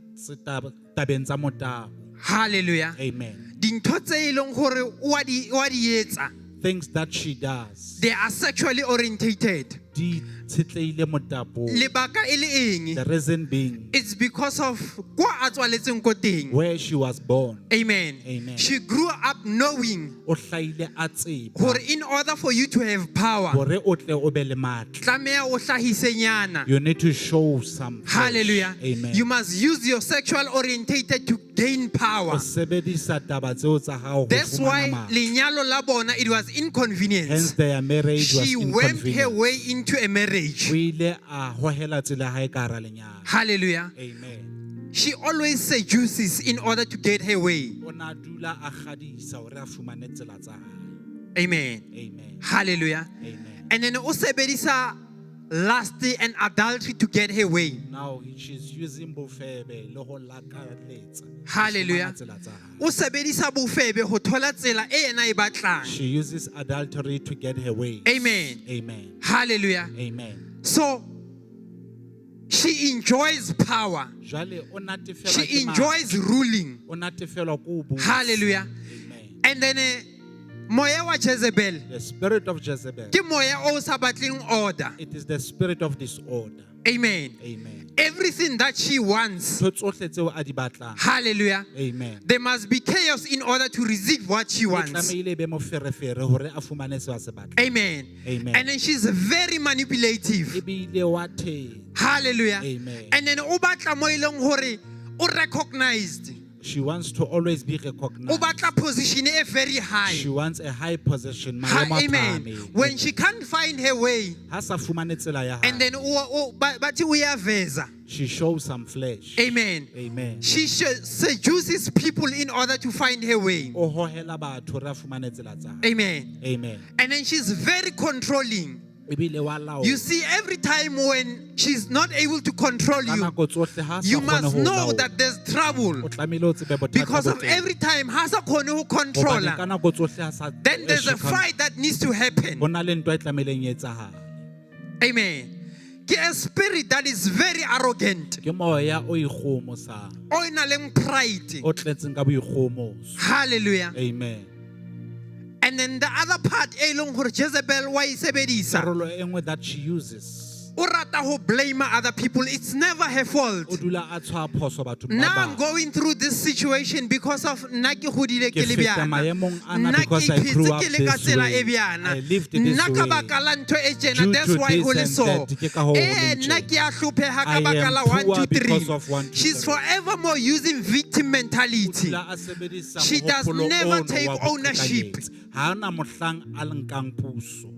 tabeng tsa motabo. Hallelujah. Amen. Dintho tse ileng gore o a di etsa, Things that she does. they are sexually orientated. Di tshetleile motabo. Lebaka e le eng? The reason being It's because of kwa a tswaletseng ko teng. where she was born. Amen. Amen. She grew up knowing O hlaile a tseba gore in order for you to have power, hore o tle o be le matla. tlameha o hlahisenyana. You need to show some flesh. Hallelujah. Amen. You must use your sexual orientated to gain O power. sebedisa taba tseo tsa hao ho That's fumana why matla. lenyalo la bona, it was Hence inconvenience. their marriage was She went her inconvenient. way into a marriage. O ile a hohela tsela ya hae ka hara lenyalo. Hallelujah. Amen. She always seduces in order to get her way. O na dula a kgadisa hore a fumane tsela tsa hae. Amen. Amen. Hallelujah. Amen. And then o sebedisa lust and adultery to get her way. Now she's using bofebe le ho lakaletsa. Hallelujah. Ho fumana tsela tsa hae. O sebedisa bofebe ho thola tsela e yena e batlang. She uses adultery to get her way. Amen. Amen. Hallelujah. Amen. So she enjoys power. Jwale o natefelwa She ke matla. enjoys ruling. O natefelwa ke ho busa. Hallelujah. Amen. And then moya wa Jezebel The spirit of Jezebel. ke moya o sa batleng order. It is the spirit of disorder. Amen. Amen. Everything that she wants. Ntho tsohle tseo a di batlang. Hallelujah. Amen. There must be chaos in order to receive what she O wants. tlamehile be moferefere hore a fumane seo a se batlang. Amen. Amen. And then she's very manipulative. Ebile wa the. Hallelujah. Amen. And then o batla mo ileng hore o recognized. She wants to always be O recognized. batla position e very high. She wants a high position. Maemo a Amen. phahameng. When she can't find her way, Ha sa fumane tsela ya and hae, then bathi uyaveza. she shows some flesh. Amen. Amen. She seduces people in order to find her way. O hohela batho hore a fumane tsela tsa hae. Amen. Amen. And then she's very controlling. Ebile wa laola. You see, every time when she's not able to control Ka you, nako tsohle ha sa you kgone must ho know laola. that there's trouble. O tlamehile o tsebe bothata Because bo of teng. every time, ha sa kgone ho Hobane ka controller, nako tsohle ha sa then there's a she can't- fight that needs to happen. ho na le ntwa e tlameileng e etsahale. Amen. Ke a spirit that is very arrogant. Ke moya o ikgomosang, O ina leng pride. o tletseng ka boikgomoso. Hallelujah. Amen. And then the other part, e leng hore Jezebel wa e sebedisa. Karolo e nngwe that she uses. O rata ho blame other people. It's never her O fault. dula a tshwara phoso bathong ba Now I'm bang. going through this situation because of nna ke godile ke Ke le feta bjana. maemong ana Nna because ke I grew iphetse up ke le ka this tsela way. e bjana. I lived this Nna ka way. baka la ntho e tjena, Due that's to why this ho le and so. that, ke ka hoo ho le Nna tje. ke a hlopheha ka I baka am la 1, poor 2, 3. because of 1, 2, She's 3. forevermore using victim mentality. Dula a sebedisa She does mohopolo never ono take wa ownership. boqhekanyetsi. Ha hona mohlang a le nkang puso.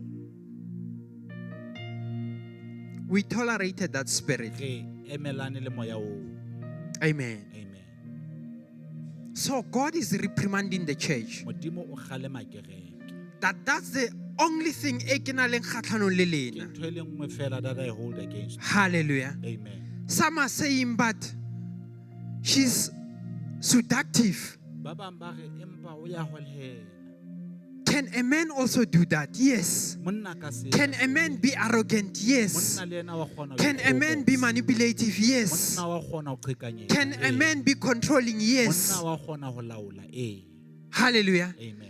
We tolerated that spirit. Re emelane le moya oo. Amen. Amen. So God is reprimanding the church. Modimo o kgalema kereke. That's the only thing e ke na leng kgatlhanong le Ke lena. ntho e le nngwe fela that I hold against you. Hallelujah. Amen. Some are saying, but she's seductive. Ba bang ba re empa o ya holela. Can a man also do that? Yes. Monna ka se. Can a man be arrogant? Yes. Monna le ena wa kgona ho Can a man be ikgomosa. manipulative? Yes. Monna wa kgona ho qhekanyetsa. Can a man be controlling? Yes. Monna wa kgona ho laola. Hallelujah. Amen.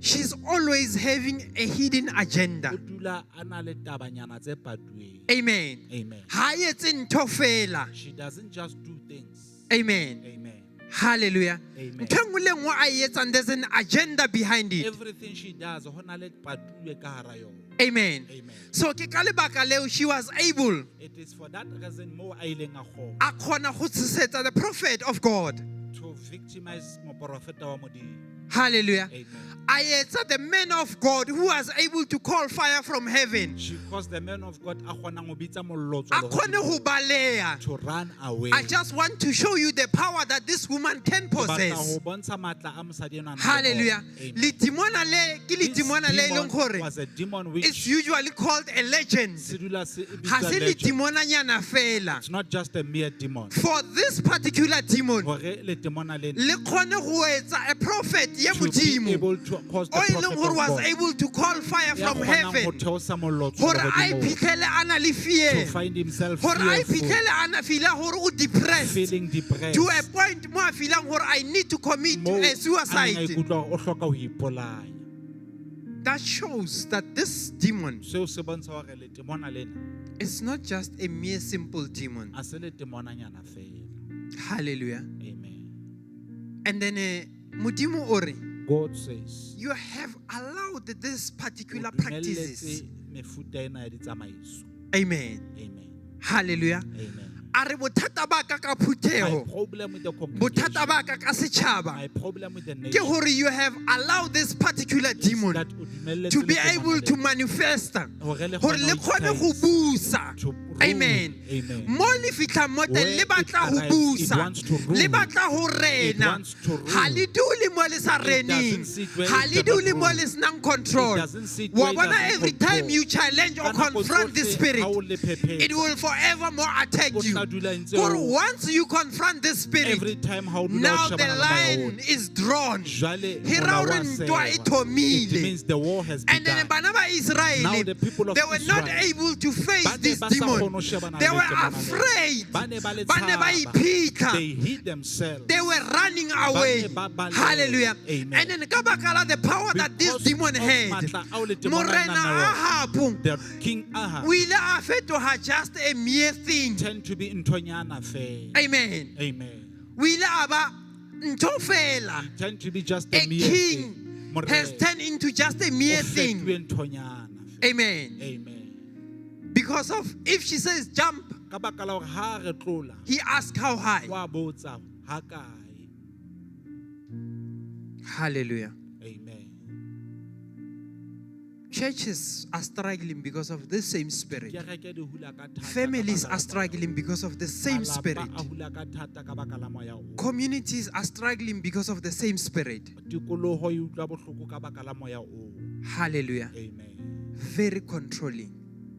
She's always having a hidden agenda. O dula a na le tabanyana tse patuweng. Amen. Amen. Ha e etse ntho fela. She doesn't just do things. Amen. Amen. Hallelujah. Amen. Ntho enngwe le enngwe a e etsang, there's an agenda behind it. Everything she does, ho na le patuwe ka hara yona. Amen. Amen. So ke ka lebaka leo she was able It is for that reason mo a ileng a kgona a khona go tshegetsa the prophet of God. to victimize moprofeta wa Modimo. Hallelujah. Amen. Ayetsa, the man of God who was able to call fire from heaven, She caused the man of God a kgonang ho bitsa mollo a kgone ho baleha. to run away. I just want to show you the power that this woman can Ke batla possess. ho bontsha matla a mosadi enwa a nang le Hallelujah. ona. Amen. Litimona le, ke This litimona le demon eleng gore was a demon it's which usually called a legend. se dula se Ha bitswa se legend. litimona nyana fela. It's not just a mere demon. For this particular demon, Hore le demona lena le kgone ho etsa a prophet ye to be modimo able to cause the o prophet eleng of gore was God able to call fire ya from kgonang ho heaven theosa mollo gore tswa a hodimo, iphitlhele a na le to fear, find himself gore a fearful, iphitlhele a na feel gore o depressed feeling depressed, to a point mo a feelang gore I need to commit mo a a neng a suicide. ikutlwa o hloka ho ipolaya. That shows that this demon Seo se bontsha hore le demona lena is not just a mere simple demon. a se le demonanyana fela. Hallelujah. Amen. And then modimo ore, God says, you have allowed this particular o practices. dumelletse mefuta ena ya ditsamaiso. Amen. Amen. Hallelujah. Amen. A re bothata ba ka ka My phuthego, problem with the bothata congregation, ba ka ka setšhaba, my problem with the ke nation gore you have allowed this particular is demon that o dumelletse to be le demona able to lena manifest, hore le gore kgone le ho kgone go itlhahisa, busa. to rule. Amen. Amen. Mo le fitlha mo teng Where le it batla go arrives, it busa, wants to rule. le batla go It rena, wants to rule. ga le dule mo le sa It doesn't reneng, sit where ga it le cannot dule mo rule. le senang control. It doesn't sit Wa where it bona doesn't every control. time you challenge or Ka nako confront this tsohle, spirit, ha o le phephetsa, it will forevermore attack o you. tla dula ntse For o- once you confront this every spirit, time ha o dula o now the shebana le line moya is drawn. jwale He mola ra wa ore ntwa e sewa. It thomile. means the war has And then begun. bana ba Israel, Now the people of they were not Israel, able to face ba ne this ba sa demon. kgone ho shebana They le were demon lena. afraid. Ba ne ba le Ba ne ba tshaba. iphitlha. They hid themselves. They were running away. ba baleha. Hallelujah. Amen. And then ka baka la the power that this Because demon of had, matla ao le demon a Morena nang le ona, Ahabu, the king Ahab o ile a fetoha just a mere thing. tend to be nthonyana fela. Amen. Amen. O ile a ba ntho fela. Tend to be just A a mere king thing. has turned into just a mere O thing. fetohe nthonyana fela. Amen. Amen. Because of if she says jump, Ka baka la hore ha re tlola, he asks how high. wa botsa ha kae. Hallelujah. Amen. Churches are struggling because of the same spirit. Kereke di hula ka thata ka Families baka la are struggling because of the same malapa spirit. a hula ka thata ka baka la moya oo. Communities are struggling because of the same spirit. Tikoloho e utlwa bohloko ka baka la moya oo. Hallelujah. Amen. Very controlling.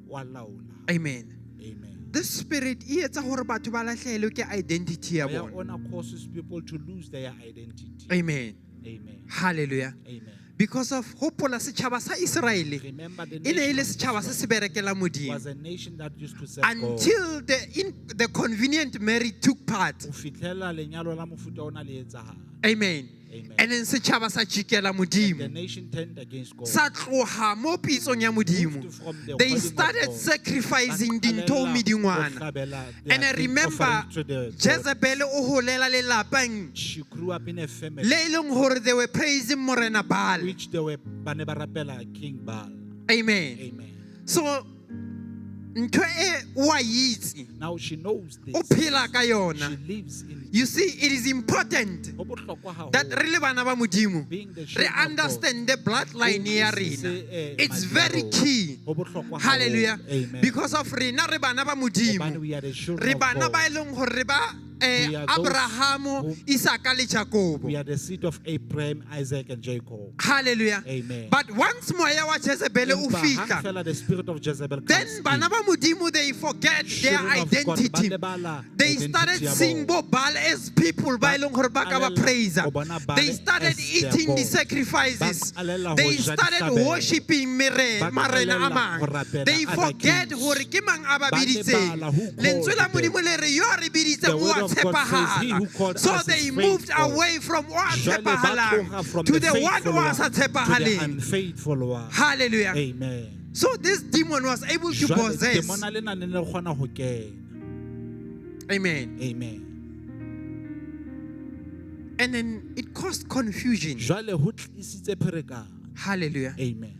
Wa laola. Amen. Amen. This spirit e etsa gore batho ba latlhegelwe ke identity ya Moya bona. ona causes people to lose their identity. Amen. Amen. Hallelujah. Amen. Because of hopola setšhaba sa Israele Remember the e ne e le nation of setšhaba se Israel se berekela modimo was a nation that used to serve God. until the convenient marriage took part. Ho fihlela lenyalo la mofuta ona le etsahala. Amen. Amen. And then setšhaba sa jikela The modimo. nation turned against God. Sa tloga mo pitsong ya modimo. Moved from the They calling of started God. sacrificing dintho Baqalela medingwana. ho hlabela And I their remember offering to the God. Jezebel o holela lelapeng She grew up in a family le e leng gore they were praising Morena Baal. which they were ba ne ba rapela King Baal. Amen. Amen. So ntho e wa itse Now she knows this. o phela ka She yona. lives in You see, it is important Ho bohlokwa haholo. that re le bana ba modimo Being the re children of God. understand the bloodline ya rena. It's very key. Ho bohlokwa haholo. Hallelujah. Amen. Because of rena re bana ba Hobane modimo. we are the children Re of bana God. ba e leng gore re ba We are those Abrahamo, who- Isaka le Jacob. We are the seed of Abraham, Isaac, and Jacob. Hallelujah. Amen. But once moya wa Jezebel o Empa hang fika, fela the spirit of Jezebel then comes bana in. ba modimo they forget their Children of God, identity. ba lebala They identity started ya seeing bona. bo Baal as people ba e leng gore ba ka ba Alela praise. go bona Baal They started as their eating the God. sacrifices. Ba alela ho They ja started dihlabelo. worshiping Ba marena a alela ho mang. rapela They other forget kings. gore ke mang a ba Ba biditseng. lebala who Lentswe la called them. modimo le re yo a re biditseng The o word a of God says, "He who tshepahala." called So us they is moved faithful. away from o a Jwale ba tshepahalang tloga from to the the one faithful o a one sa to the tshepahaleng. unfaithful one. Hallelujah. Amen. So this demon was able to Jwale possess. demona lena ne le kgona ho kena. Amen. Amen. And then it caused confusion. Jwale ho tlisitse pherekano. Hallelujah. Amen.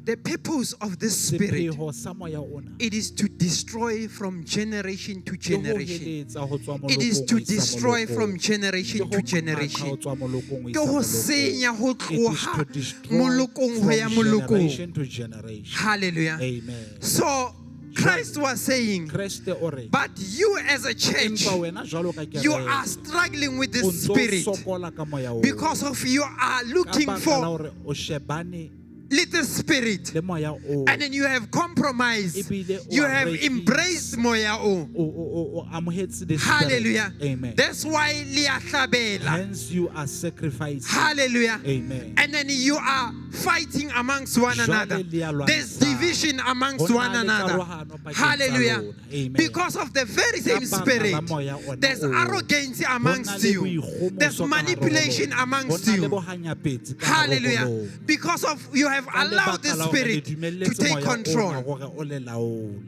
The purpose of this spirit, sepheo sa moya ona it is to destroy from generation to ke ho generation. heletsa ho tswa It is molokong to ho isa destroy molokong. from Ke generation ho to qhaqha ho generation. tswa molokong ho Ke isa ho molokong. senya ho It is tloha to destroy molokong ho ya from molokong. generation to generation. Hallelujah. Amen. So Christ was saying, Kreste o re, but you as a church, empa wena jwalo ka you kereke, are struggling with o this ntso spirit sokola ka moya oo. because of you are Ka looking baka la for hore o shebane little spirit, le moya oo. and then you have compromised. Ebile o You a have rekisa. embraced moya o. O amohetse the spirit. Hallelujah. Amen. That's why liyahlabela. Hence you are sacrificing. Hallelujah. Amen. And then you are fighting amongst one Jwale another. le ya lwantsha. There's division amongst Ho na one le another. karohano pakeng tsa Hallelujah. lona. Amen. Because of the very same Ka baka spirit, la moya ona there's oo. arrogance Ho na amongst le you. boikgomoso There's ka hare ho manipulation lona. amongst Ho na le you. bohanyapetsi ka hare ho Hallelujah. lona. Because of you have Ka allowed lebaka the la hore le spirit to dumelletse take moya ona control. hore o le laole.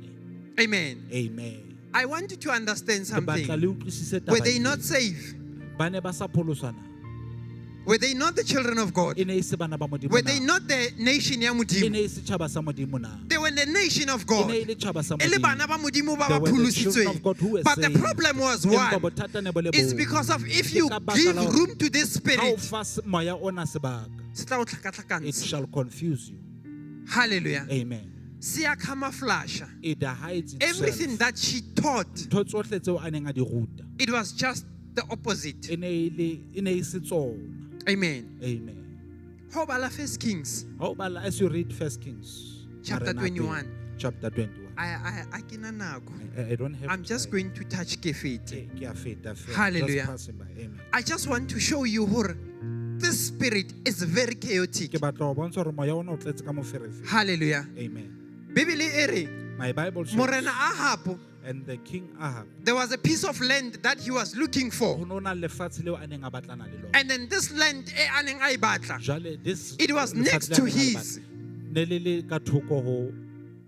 Amen. Amen. I want you to understand Ke batla something. le utlwisise Were taba they ena. not saved? Ba ne ba sa pholoswa na? Were they not the children of God? E ne e se bana ba Modimo Were na? they not the nation ya E ne Modimo? e se tjhaba sa Modimo na? They were the nation of E God. ne e le tjhaba sa E le Modimo. bana ba Modimo ba They ba were the children of pholositsweng. God who were But the saved. problem was Empa one. bothata ne bo le It's bong. because of if Ke you ka baka give la hore room to this ha o spirit, fa moya ona sebaka, se tla o it tlhakatlhakantsha. shall confuse you. Hallelujah. Amen. Se ya camouflage. It hides itself. Everything that she taught, Ntho tsohle tseo a neng a di ruta, it was just the opposite. e ne e se tsona. Amen. Amen. How about 1 Kings Ha o bala, as you read 1 Kings chapter Marena 21? chapter 21. I kena nako. I don't have I'm just time. going to touch kefete. Ke a feta fela. Hallelujah. Just passing by. Amen. I just want to show you how this spirit is very chaotic. Ke batla ho bontsha hore moya ona o tletse ka moferefere. Hallelujah. Amen. Bibele e re, My Bible says, Morena Ahab, and the king Ahab, there was a piece of land that he was looking for. ho no na lefatshe leo a neng a batlana le lona. And then this land, a neng a e batla, Jwale this it was lefatshe next le to a neng a le his. batla, ne le ka thoko ho,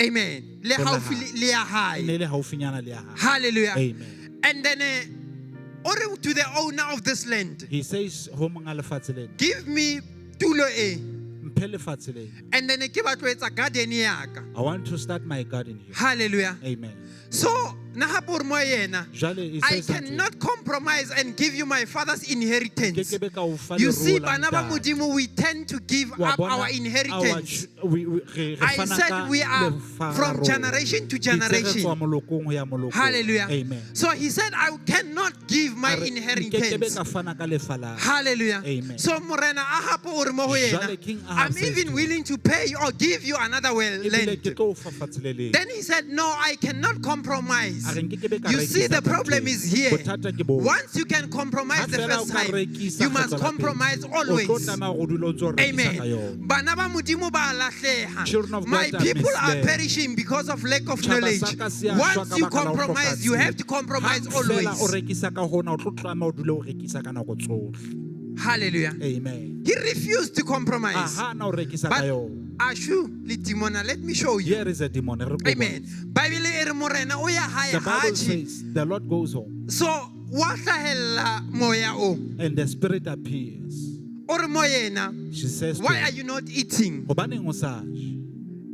Amen. Le Ho la haufi hae. le ya ne hae. le haufinyana le ya hae. Hallelujah. Amen. And then, ore to the owner of this land, He says ho monga lefatshe lena, give me tulo e. mphe lefatshe lena. And then ke batlo etsa garden ya ka. I want to start my garden here. Hallelujah. Amen. So, nahapur mo yena, Jwale he I says unto him, cannot compromise and give you my father's inheritance. "Kekebe ka o fa You leruo see, la bana ba ntate." Modimo, we tend to give Wa up bona our inheritance. re I fana said ka we are lefa from rona. generation to Itse re generation. tswa molokong ho ya molokong. Hallelujah. Amen. So he said, I cannot give my A re, "Nkekebe inheritance. ka fana ka lefa la." Hallelujah. Amen. So Morena Ahab o re mo ho Jwale yena, King Ahab I'm says even to willing to pay or give you another well Ebile land. ke tlo o fa fatshe le leng. Then he said, no, I cannot compromise. A re nkekebe ka You see, rekisa the ka problem ntho e. is here. Bothata ke bo. Once you can compromise Ha the fela o first ka time, rekisa you must kgetlo la pele, compromise o tlo always. tlameha ho dula o ntso o rekisa ka Amen. yona. Bana ba Modimo ba lahleha. Children of My God are people are misled. perishing because of lack of Tjhaba knowledge. sa ka se a shwa Once ka you baka la ho hloka compromise, you tsebo. have to compromise Hang fela o always. rekisa ka hona, o tlo tlameha o dule o rekisa ka nako tsohle. Hallelujah. Amen. He refused to A compromise. hana o rekisa ka But yona. Ashu le Timona, let me show you. Here is a demon. Re ko Amen. bona. Bible e re morena o ya hae The Bible haji. says the Lord goes home So wa hlahella moya o. and the spirit appears. O re mo yena, She says to why are him, you not eating? "Hobaneng o sa je?"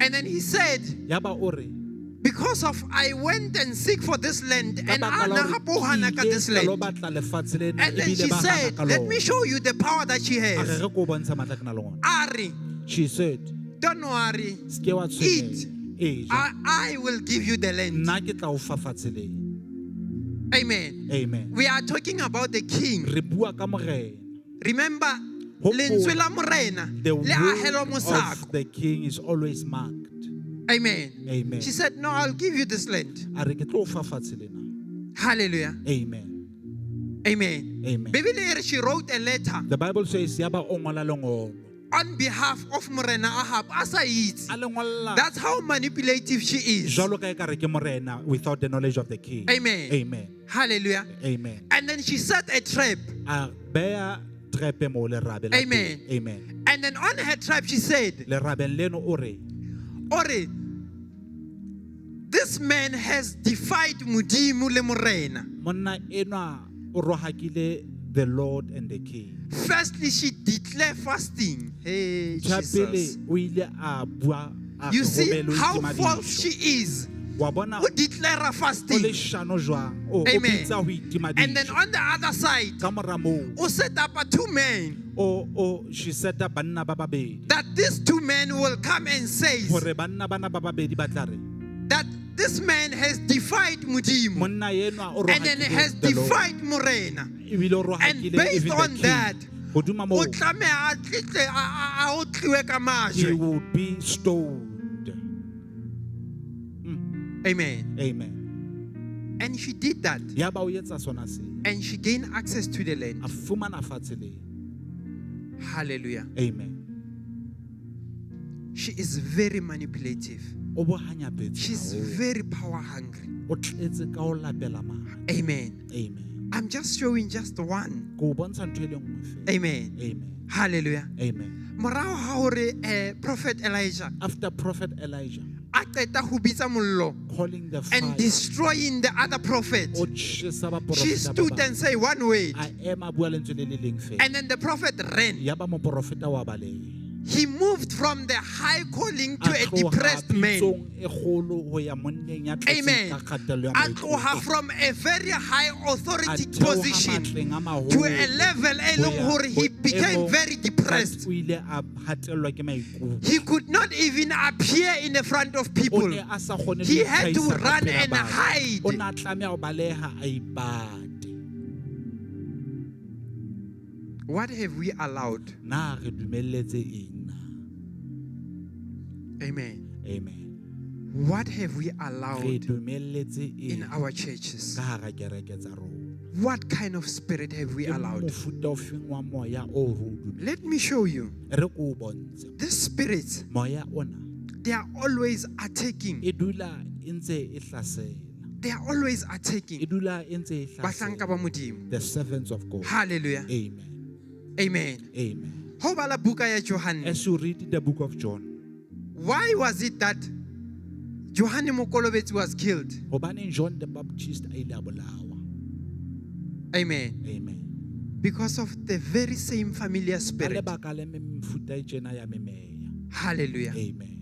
And then he said, Yaba o re, because of I went and seek for this land "Ka and baka la Anna hore hapo hana ka ke this ile ka lo land. batla lefatshe lena, And then ebile she ba hana said, ka let lona." me show you the power that she A re, has. "Re ko bontsha matla ke na le ona." Ari, She said, don't worry. "Ske wa tshwenyeha. E ja, I will give you the land. nna ke tla o fa fatshe lena." Amen. Amen. We are talking about the king. Re bua ka morena. Remember, Hopola, lentswe la morena The le ahelwa will mosako. of the king is always marked. Amen. Amen. She said, no, I'll give you this land. A re, ke tlo o fa fatshe lena. Hallelujah. Amen. Amen. Amen. Bibele e re, she wrote a letter The Bible says, "Yaba o ngola lengolo." on behalf of Morena Ahab. As I eat. A le ngolla That's how manipulative she is. jwalo ka ekare ke morena without the knowledge of the king. Amen. Amen. Hallelujah. Amen. And then she set a trap. A beya trepe mo lerabe la Amen. teng. Amen. And then on her trap, she said, Lerabeng leno o re, Ore, this man has defied Mudimu le Morena. monna enwa o rohakile the Lord and the king. Firstly, she declared fasting. Hey, Tsa pele Jesus. o ile a bua a You re see romele o how itima false dijo. she is. Wa bona Who declare o le fasting. shano jwang, o Amen. bitsa ho itima And then dijo. on the other side, Ka mora moo, who set up 2 men, she set up banna ba babedi. that these 2 men will come and say Hore banna bana ba babedi ba tla re, that this man has defied Modimo monna enwa o and then has rohakile the Lord. defied Morena. Ebile o And rohakile based even the on king. that, Hodima o moo, tlameha a tlitle a otliwe ka he majwe. will be stoned. Amen. Amen. And she did that. Ya ba o etsa sona se. And she gained access to the land. A fumana fatshe le. Hallelujah. Amen. She is very manipulative. O bo hanya betsa. She's very power hungry. O tletse ka o lapela maha. Amen. Amen. I'm just showing just one. Ko bontsha ntho e le nngwe fela. Amen. Amen. Hallelujah. Amen. Morao ha hore Prophet Elijah After Prophet Elijah a qeta ho bitsa mollo calling the fire, and destroying the other prophet, o tjhesa ba she profeta ba stood bang. and said one word. A ema bua lentswe le le leng fela. And then the prophet ran. Ya ba moprofeta wa baleha. He moved from the high calling to A a tloha depressed man. pitsong e kgolo ho ya monneng ya tletseng Amen. ka kgatello ya A maikutlo. tloha from a very high authority A theoha position matleng a maholo to a level e ho leng ya hore he boemong became very depressed. o ile a hatellwa ke maikutlo. He could not even appear in the front of O people. ne a sa kgone He le had to itlhahisa ka run pela and batho. hide. O ne a tlameha ho baleha a ipate. What have we allowed? Na re dumelletse eng na? Amen. Amen. What have we Re allowed dumelletse in eng our churches? ka hara kereke tsa rona? What kind of spirit have we Ke allowed? mofuta ofeng wa moya o re o dumelletseng? Let me show you. Re ko o bontshe. This spirit, Moya ona they are always attacking. e dula e ntse e hlasela. They are always E attacking. dula e ntse e Bahlanka ba hlasela. Modimo. The servants of God. Hallelujah. Amen. Amen. Amen. Ho bala buka ya Johannes. As you read the book of John, Why was it that Johane Mokolobetsi was killed? hobaneng John the Baptist a ile a bolawa? Amen. Amen. Because of the very same familiar Ka spirit. lebaka le mefuta e tjena ya memeya. Hallelujah. Amen.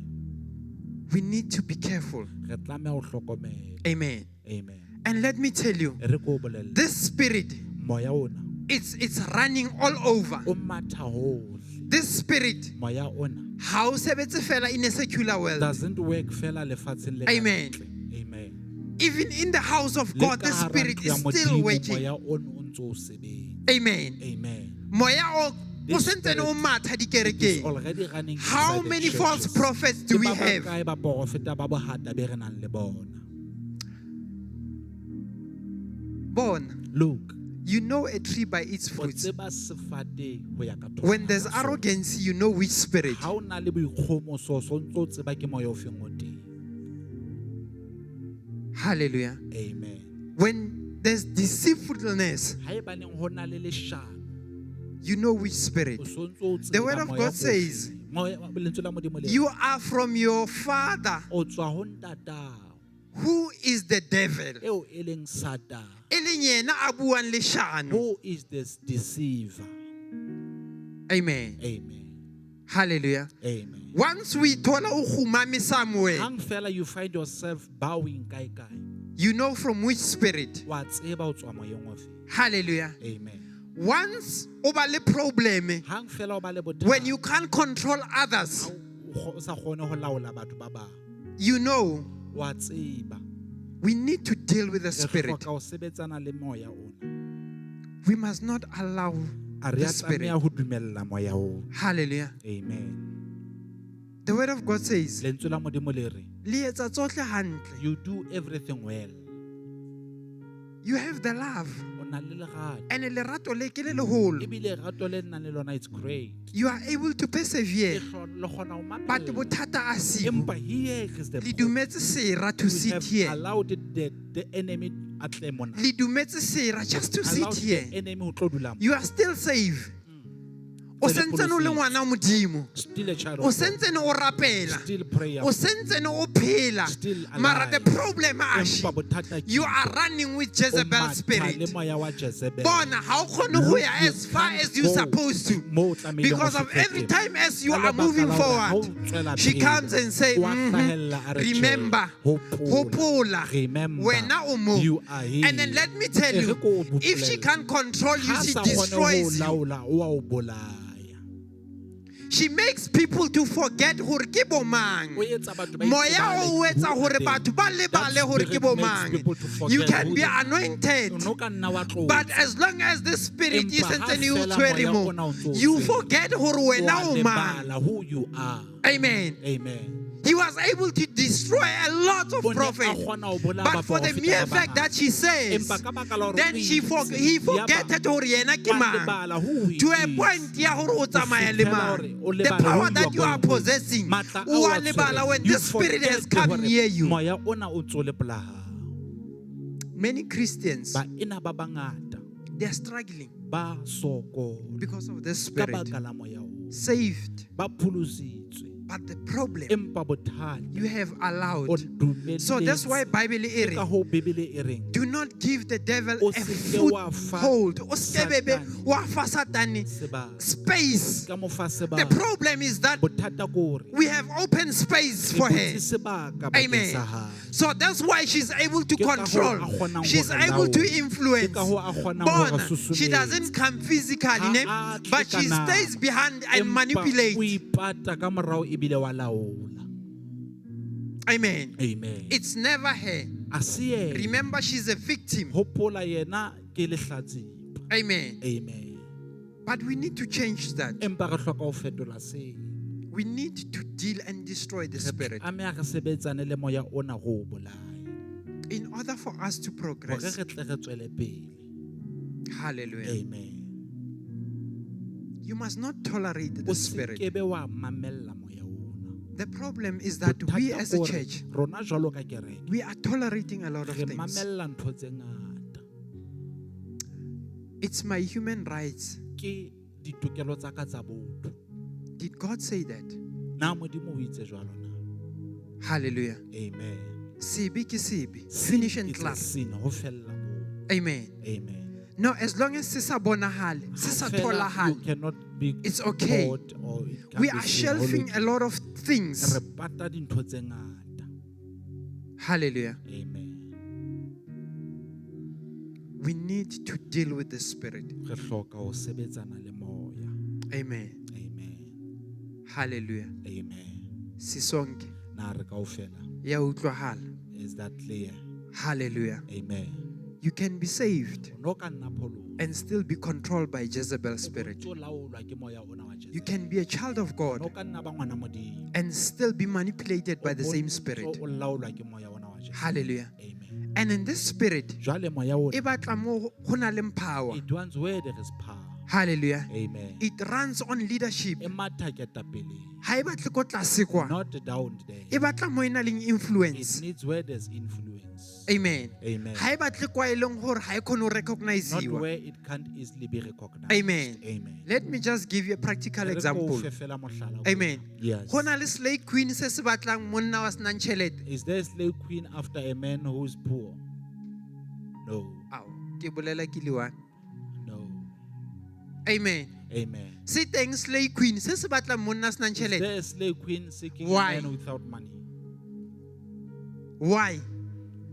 We need to be careful. Re tlameha ho hlokomela. Amen. Amen. And let me tell you, Re ko o bolelle. this spirit, Moya ona it's running all over. o matha hohle. This spirit, Moya ona how sebetse fela in a secular world. doesn't work fela lefatsheng le ka Amen. ntle. Amen. Even in the house of Le God, ka the hara spirit ntlo ya is still Modimo, working. moya ono o ntso o sebetsa. Amen. Amen. Moya o This sentse o matha It is dikerekeng. already running How inside the many false churches. prophets do Ke we ba have? bakae ba profeta ba bohata be re nang le bona? Born, Look, you know a tree by its o fruits. tseba sefate ho ya ka When there's thobalano ya sona. arrogance, you know which spirit. Ha o na le boikgomoso so ntso o tseba ke moya o feng o teng. Hallelujah. Amen. When there's deceitfulness, Ha ebaneng ho na le leshano, you know which spirit. o so ntso o The tseba word of moya God o says, feng. Moya- lentswe la Modimo le re, you are from your father, o tswa ho ntatao who is the devil. eo e leng Satan. E leng yena a buang leshano. Who is this deceiver? Amen. Amen. Hallelujah. Amen. Once we thola o khumame somewhere, Hang fela you find yourself bowing kae kae. you know from which spirit. Wa tseba o tswa moyeng o feng. Hallelujah. Amen. Once o ba le problem, Hang fela o ba le bothata. when you can't control others, o sa kgone ho laola batho ba bang. you know Wa tseba. we need to deal with the Re spirit. hloka ho sebetsana le moya ona. We must not allow A re the a spirit. tlameha ho dumella moya oo. Hallelujah. Amen. The word of God says, Lentswe la Modimo le re, "Le etsa tsohle hantle." you do everything well. You have the love. O na le lerato. And lerato le ke le leholo. Ebile lerato le nang le lona, it's great. You are able to persevere. Le kgona ho But mamella. bothata a siko. Empa here is the Le problem. dumetse sera to We sit have here. allowed the enemy at the moment. Le dumetse sera just to sit Allowed the here. enemy ho tlo dula mo. You are still safe. o sentsene o le ngwana wa modimo still a child o of God, sentsene o rapela still prayer, o sentsene o phela still mara the alive. problem ashe Empa bothata ke you are running with Jezebel o matha spirit le moya wa Jezebel. bona ha o kgone go ya You as far can't as you go supposed to mo o tlamehileng because o of fihle every teng. time as you Ka are lebaka moving la hore ha o forward tswela she pele, comes and say wa hlahella a re, "Tjhe, remember hopola remember, wena o mo you are here." and then let me tell E re you ko o if she bopolelle. can't control you Ha she sa kgone ho destroys you laola, o a o bolaya. she makes people to forget gore ke bo mang O etsa batho ba moya itsebale o etsa who gore are they. batho ba lebale That gore ke spirit bo makes mang people to forget you can who be they are. anointed O no ka nna wa tlotsa. but as long as the spirit is Empa ha sentse o fela tshwere moya mo ona o ntso o you tshwere, forget gore o wena a o mang lebala who you are. amen Amen. he was able to destroy a lot of O ne a prophets kgona ho bolaya but for the baprofeta mere ba fact that bangata. she says Empa ka baka la hore then o he itse, he ya ba- forgetted gore yena ke wa mang lebala who he to a is. point ya gore o tsamaya le fitlhela mang hore o the lebala power who that you are going with. possessing Matla o ao a a lebala tshwereng. when You the spirit has forget come hore near you moya ona o ntso le pela hao. many Christians Ba ena ba bangata they are struggling ba sokola because of this ka spirit baka la moya oo. saved Ba pholositswe, but the problem empa bothata you have o allowed dumelletse. so that's why Bible e Ke ka re hoo Bebele e reng, do not give the devil O a se ke wa fa foothold o skebebe Satan wa fa satane sebaka. space Ka mo fa the sebaka. problem is that Bothata ke hore we have open space re for her butse sebaka bakeng amen sa hae. so that's why she's able to Ke ka hoo control a kgonang she's hore able to laola. influence Ke ka hoo a kgonang hore bona she susumetsa. doesn't come physically Ha ne? a tle but ka she nama. stays behind and Empa manipulates o ipata ka morao ebile wa laola. amen Amen. it's never her A se yena. remember she's a victim Hopola yena ke lehlatsipa. amen Amen. but we need to change that Empa re hloka ho fetola se. we need to deal and destroy the spirit Ameha re sebetsane le moya ona go o bolaya. in order for us to Hore progress re tle re tswele pele. hallelujah Amen. you must not tolerate O the se spirit ke be wa mamella moya ona. the problem is that we Bothata as a ke hore church rona jwalo ka kereke we are tolerating a lot of re things mamella ntho tse ngata. it's my human rights Ke ditokelo tsa ka tsa botho. did God say that Na modimo o itse jwalo na. hallelujah Amen. sibi ke sibi Sin finish and is a clap sin, ho fella moo. amen Amen. no as long as se sa bonahale se sa Fela, you tholahale cannot be it's okay. caught or it can we be are seen. shelving a lot of things Re pata dintho tse ngata. hallelujah Amen. we need to deal with the spirit Re hloka ho sebetsana le moya. amen Amen. hallelujah Amen. sisonke Na re kaofela. ya utlwahala Is that clear? hallelujah Amen. you can be saved No ka nna pholo. and still be controlled by Jezebel's spirit O laolwa ke moya ona wa you Jezebel. can be a child of No God ka nna ba ngwana modimo. and still be manipulated by the O same bontso spirit o laolwa ke moya ona wa Jezebel. hallelujah Amen. and in this spirit Jwale moya ona, e batla mo go na leng power it wants where there is power. hallelujah Amen. it runs on leadership E matha ketapele. ha e batle ko tlase kwa Not down there. e batla mo e na leng influence It needs where there's influence. amen Amen. ha e batle kwa e leng gore ha e kgone go Not recognize-iwa where it can't easily be recognized. amen Amen. let me just give you a practical Re ko example fe fela mohlala o amen mong. Yes. go na le slay queen se se batlang monna wa senang tšhelete Is there a slave queen after a man who is poor? No. ao ke bolela ke le one No. amen Amen. se teng slay queen se se batlang monna a senang Is tšhelete there a slave queen seeking Why? a man without money? why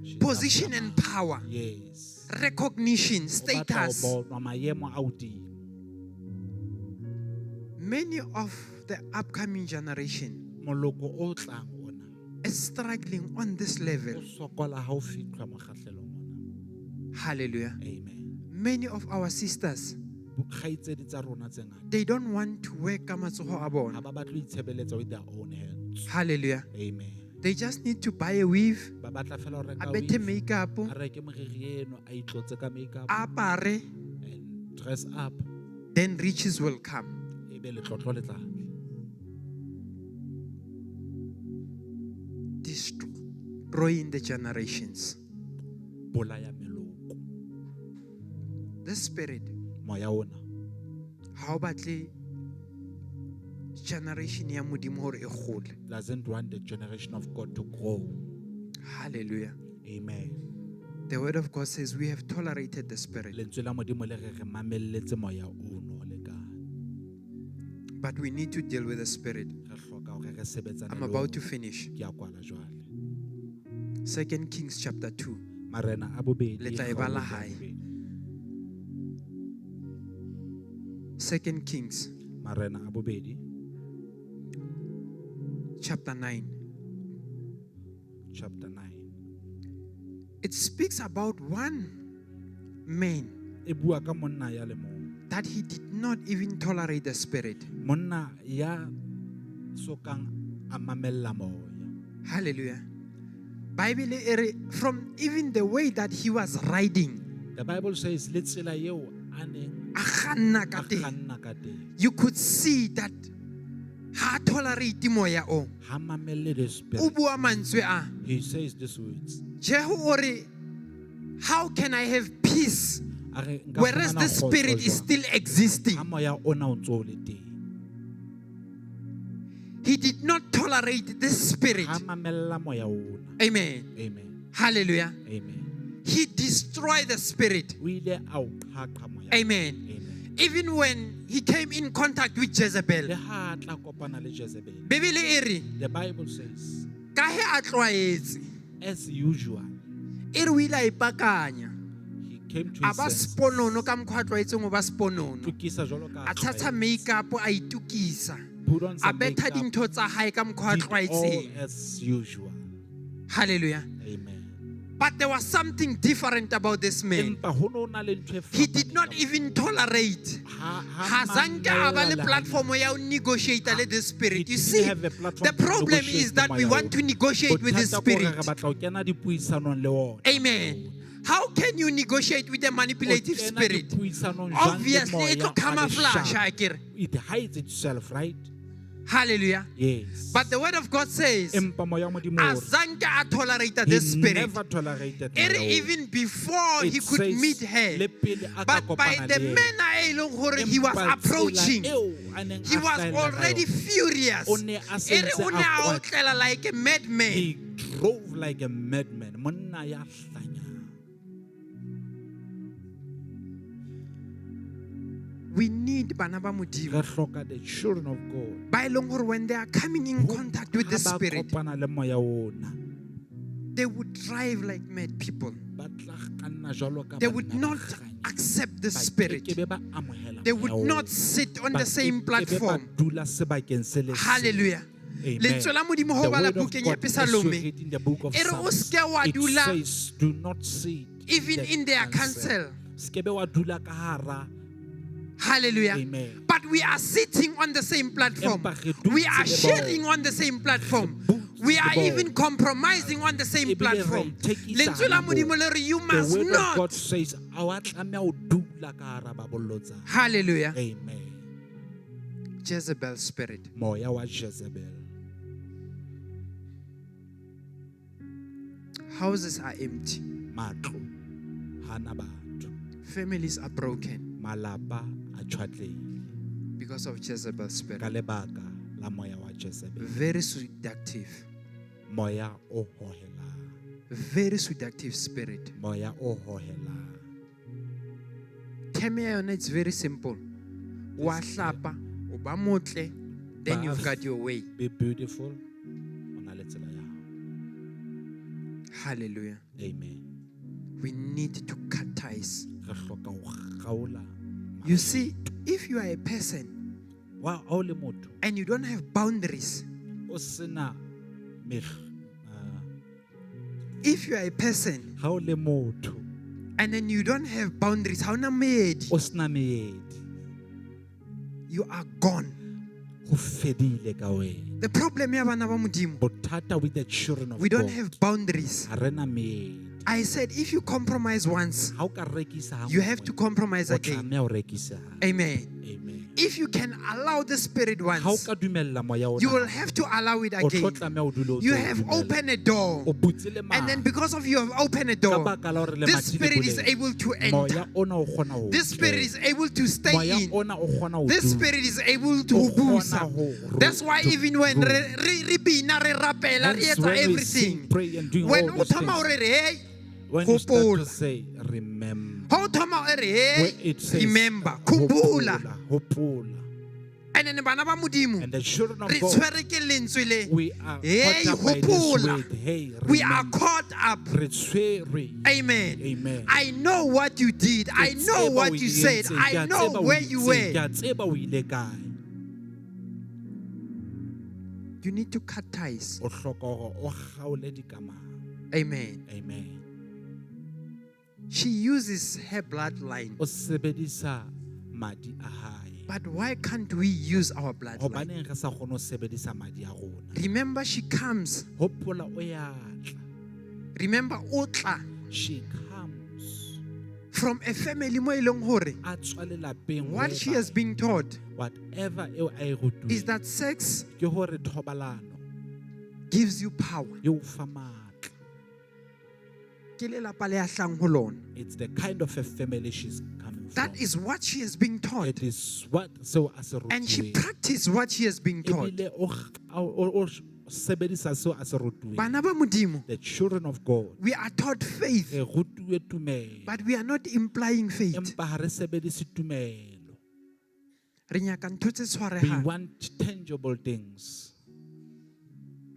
She's position after and money. power Yes. recognition O batla ho status bonwa maemo a hodimo. many of the upcoming generation Moloko o tlang ona is struggling on this o level sokola ha o fitlha mokgahlelong ona. hallelujah Amen. many of our sisters Bokgaitsedi tsa rona tse ngata they don't want to work ka matsogo a ha bona ba batle ho itshebeletsa with their own hands. hallelujah Amen. they just need to buy a weave Ba batla fela ho a reka bethe weave, makeup a reke moriri eno, a itlotse ka makeup a apare and dress up. then riches will come Ebe letlotlo le tla. destroying the generations Bolaya meloko. the spirit Moya ona ha o batle generation ya modimo hore e gole. Doesn't want the generation of God to grow. Hallelujah. Amen. The word of God says we have tolerated the spirit, Lentswe la Modimo le re re mamelletse moya ono le ka. but we need to deal with the spirit. Re hloka hore re sebetsane I'm le about ona. to finish. Ke a kwala jwale. 2 Kings chapter 2. Marena a bobedi. Le tla e kgaolo bala ya hae. bobedi. 2 Kings Marena a bobedi. chapter 9. Chapter 9. It speaks about one man E bua ka monna ya le mong. that he did not even tolerate the spirit. Monna ya sokang a mamella moya. Hallelujah. Bible e re, from even the way that he was riding, The Bible says le tsela eo a neng a kganna a ka teng, kganna ka teng. you could see that ha tolerate moya o. Ha mamelle the O spirit. bua mantswe a. He says these words. Jehu o re, how can I have peace A re, nka whereas fumana the kgotso spirit is jwang? still existing? Ha moya ona o ntso o le teng. He did not tolerate the spirit. Ha mamella moya ona. Amen. Amen. Hallelujah. Amen. He destroyed the spirit. O ile a o qhaqa moya. Amen. Amen. Even when he came in contact with Jezebel, Le ha a tla kopana le Jezebel. Bibele e re, The Bible says, ka he a tlwaetse, as usual, e re o ile a ipakanya, he came to a his ba senses. sponono ka mokgwa a tlwaetseng ho ba sponono, Tukisa jwalo ka a tshasa makeup a itukisa, put on a some betha makeup, dintho tsa hae ka mokgwa a did all tlwaetseng. as usual. Hallelujah. Amen. But there was something different about this man. Empa ho no na le ntho e He fapaneng did not ka even tolerate. Ha Hazanke a ba le mamella platform ya ho negotiate le the spirit. You He see, didn't have a platform the to problem negotiate is that we moya want ona. to negotiate with the Bothata ke hore spirit. re batla ho kena dipuisanong le ona. Amen. How can you negotiate with a manipulative O kena spirit? dipuisanong jwang le Obviously, moya it will a camouflage. leshano. Akere. It hides itself, right? Hallelujah. Yes. But the word of God says, Empa moya wa Modimo o re, Azanke a tolerated he the spirit. never tolerated Ere moya ona. even before he It could says, meet her. le pele a ka But by kopana the le yena. manner e leng hore he was Empa tsela approaching, eo a neng he a was hlahella ka already yona. furious. O ne a Ere sentse o ne a a kwatile. otlela like a madman. He drove like a madman. Monna ya hlanya. We need bana ba Re modimo hloka the children of God. ba e leng hore when they are coming in contact with the Ha ba spirit, kopana le moya ona, they would drive like mad people. ba tla kganna jwalo ka They banna would ba not kganya. accept the Ba spirit. kekebe ba amohela They moya would ona. not sit on Ba the same kekebe ba platform. dula sebakeng se le seng. Hallelujah. Amen. Lentswe la modimo ho The bala word of bukeng ya God, as Psalm, we read in the book of e re o Psalms, ske wa it dula says, do not sit even in their council. Skebe wa dula ka hara. Hallelujah. Amen. But we are sitting on the same platform. Empa re dutse We are le sharing bona. on the same platform. butse We are le even bona. compromising on the same Ebile re platform. ithekisa Lentswe la hana modimo moo. le re, you The must word of not. God says, a wa tlameha ho dula ka hara babollo tsa hao. Hallelujah. Amen. Jezebel spirit. Moya wa Jezebel. Houses are empty. Matlo hana batho. Families are broken Malapa a tjhwatlehile because of Jezebel ka spirit. lebaka la moya wa Jezebel. Very seductive. Moya o hohelang. Very seductive spirit. Moya o hohelang. Term ya yona, it's very simple. Wa hlapa, o ba motle, then Ba- you've got your way. Be beautiful. O na le tsela ya hao. Hallelujah. Amen. We need to cut ties. Re hloka ho kgaola. You see, if you are a person Wa ha o le motho and you don't have boundaries, o sena if you are a person ha o le motho and then you don't have boundaries, how na meedi, o sena meedi, you are gone. ho fedile ka wena. The problem ya bana ba modimo, Bothata with the children of we don't God, have boundaries. ha re na meedi. I said, if you compromise once, Ha o ka rekisa ha you have to compromise o again. tlameha ho rekisa. Amen. Amen. If you can allow the spirit Ha o once, ka dumella moya ona, you will have to allow it o tlo again. tlameha o dule o You ntse o have dumela. opened a door. O butse le And then mane. because of you have opened a Ka door, baka la hore le this matile spirit is boleng. able to enter. Moya ona o kgona ho This spirit kena. is able to stay Moya in. ona o kgona ho This dula. spirit is able to O boost. kgona ho That's why even when rule. re bina, re rapela, re Hence etsa when we everything. sing, pray and do When all o these thoma o things, re hey, when you start to hopola. say, remember, Ha o thoma o re where hey, it says, remember, khumbula. hopola. And then bana ba modimo, And the children of re God, tshwere ke lentswe le. we are Hey, caught up by this hopola. word. Hey, We are remember. caught up. Re tshwere. Amen. Amen. I know what you did. I Ke know tseba what o you ile said. entseng, I ke a know tseba o where you itseng, were. ke a tseba o ile kae. You need to cut ties. O hloka hore o kgaole dikamano. Amen. Amen. She uses her bloodline. O sebedisa madi a hae. But why can't we use our bloodline? Hobaneng re sa kgone ho sebedisa madi a rona? Remember, she comes. Hopola o ya tla. Remember, Otla She comes. from a family mo eleng hore. A tswa lelapeng What she whereby has been taught whatever eo a e rutuweng, is that sex ke hore thobalano gives you power. e o fa matla. Ke lelapa le ahlang ho lona. It's the kind of a family she's coming from. That is what she has been taught. It is what so as a And she rutuweng. practiced what she has been taught. Ebile o sebedisa seo a se rutuweng. Bana ba modimo, The children of God, we are taught faith, re rutuwe tumelo. but we are not implying faith. Empa ha re sebedise tumelo. Re nyaka ntho tse We tshwarehang. want tangible things.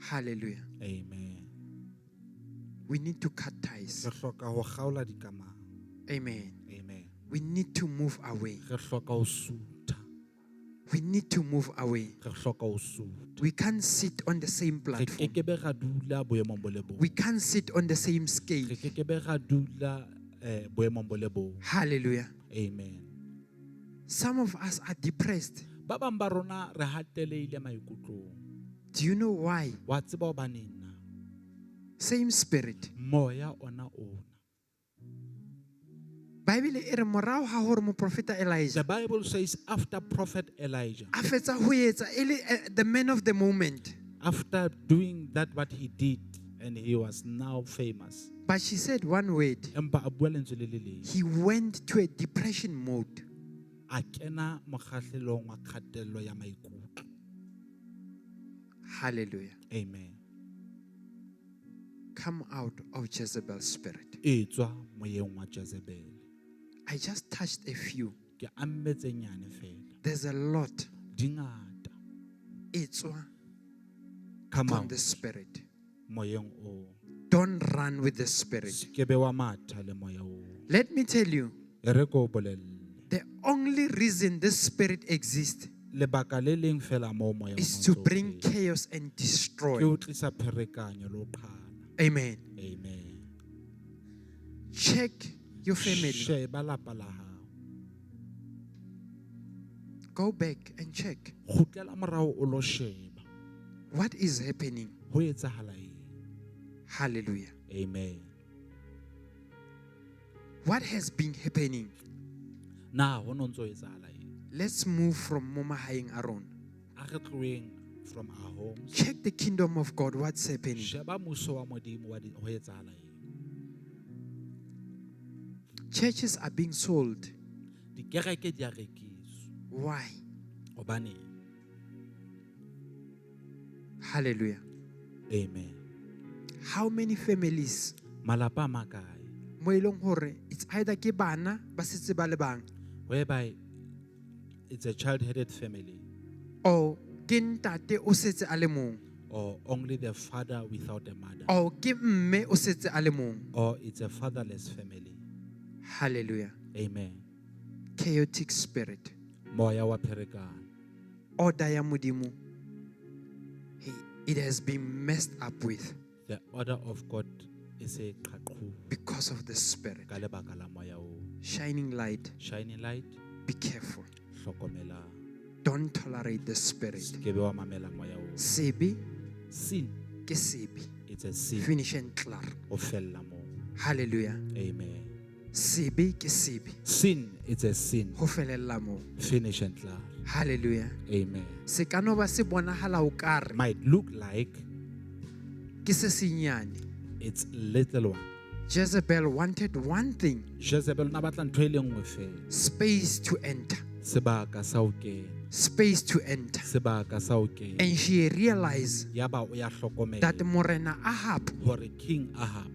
Hallelujah. Amen. We need to cut ties. Re hloka ho kgaola dikamano. Amen. Amen. We need to move away. Re hloka ho suta. We need to move away. Re hloka ho suta. We can't sit on the same Re platform. kekebe ra dula boemong bo le bong. We can't sit on the same scale. Re kekebe ra dula boemong bo le bong. Hallelujah. Amen. Some of us are depressed. Ba bang ba rona re hateleile maikutlong. Do you know why? Wa tseba hobaneng na? Same spirit. Moya ona. Bible e re morao ha hore moprofeta The Elijah Bible says after prophet Elijah, a fetsa ho etsa ele the man of the moment. after doing that what he did, and he was now famous. But she said one word. Empa a bua lentswe le le leng. He went to a depression mode. A kena mokgahlelong wa kgatello ya maikutlo. Hallelujah. Amen. Come out of Jezebel's spirit. E tswa moyeng wa Jezebel. I just touched a few. Ke ammetse nyane fela. There's a lot. Dingata. It's one Come from out the spirit. moyeng o. Don't run with the spirit. Sekebe wa matha le moya o. Let me tell you, E re ko bolelle. the only reason this spirit exists Lebaka le leng fela mo moya is to bring chaos and ke destroy. o tlisa pherekanyo le ho qhala. Amen. Amen. Check your family. Sheba lapa la hao. Go back and check. Kgutlela morao o lo sheba. What is happening? Ho etsahala eng? Hallelujah. Amen. What has been happening? Na ho no ntso etsahala eng? Let's move from Momahaing Aron. A re tloheng from our homes. Check the kingdom of God. What's happening? Sheba muso wa modimo wa ho etsahala eng? Churches are being sold. Dikereke di a rekiswa. Why? Hobane. Hallelujah. Amen. How many families? Malapa a makae. Mo eleng hore it's either ke bana ba setse ba le bang, Whereby it's a child-headed family, or ke ntate o setse a le mong, or only the father without a mother, or ke mme o setse a le mong. or it's a fatherless family. Hallelujah. Amen. Chaotic spirit. Moya wa pherekano. Order ya modimo. It has been messed up with The order of God is a qhaqhu because of the spirit. ka lebaka la moya o. Shining light. Shining light, Be careful. hlokomela. Don't tolerate the spirit. Sekebe wa mamela moya o. Sebi Sin, ke sebi. it's a sin. Finish and clear. O fella mo. Hallelujah. Amen. Sebe ke sebe. Sin, it's a sin. Ho felella moo. Finish and clear. Hallelujah. Amen. Se ka no ba se bonahala o ka re Might look like ke se senyane. it's little one. Jezebel wanted one thing, Jezebel na batla ntho e le nngwe fela. space to enter. Sebaka sa ho kena. Space to enter. Sebaka sa ho kena. And she realized Ya ba o ya hlokomela that Morena Ahab, hore King Ahab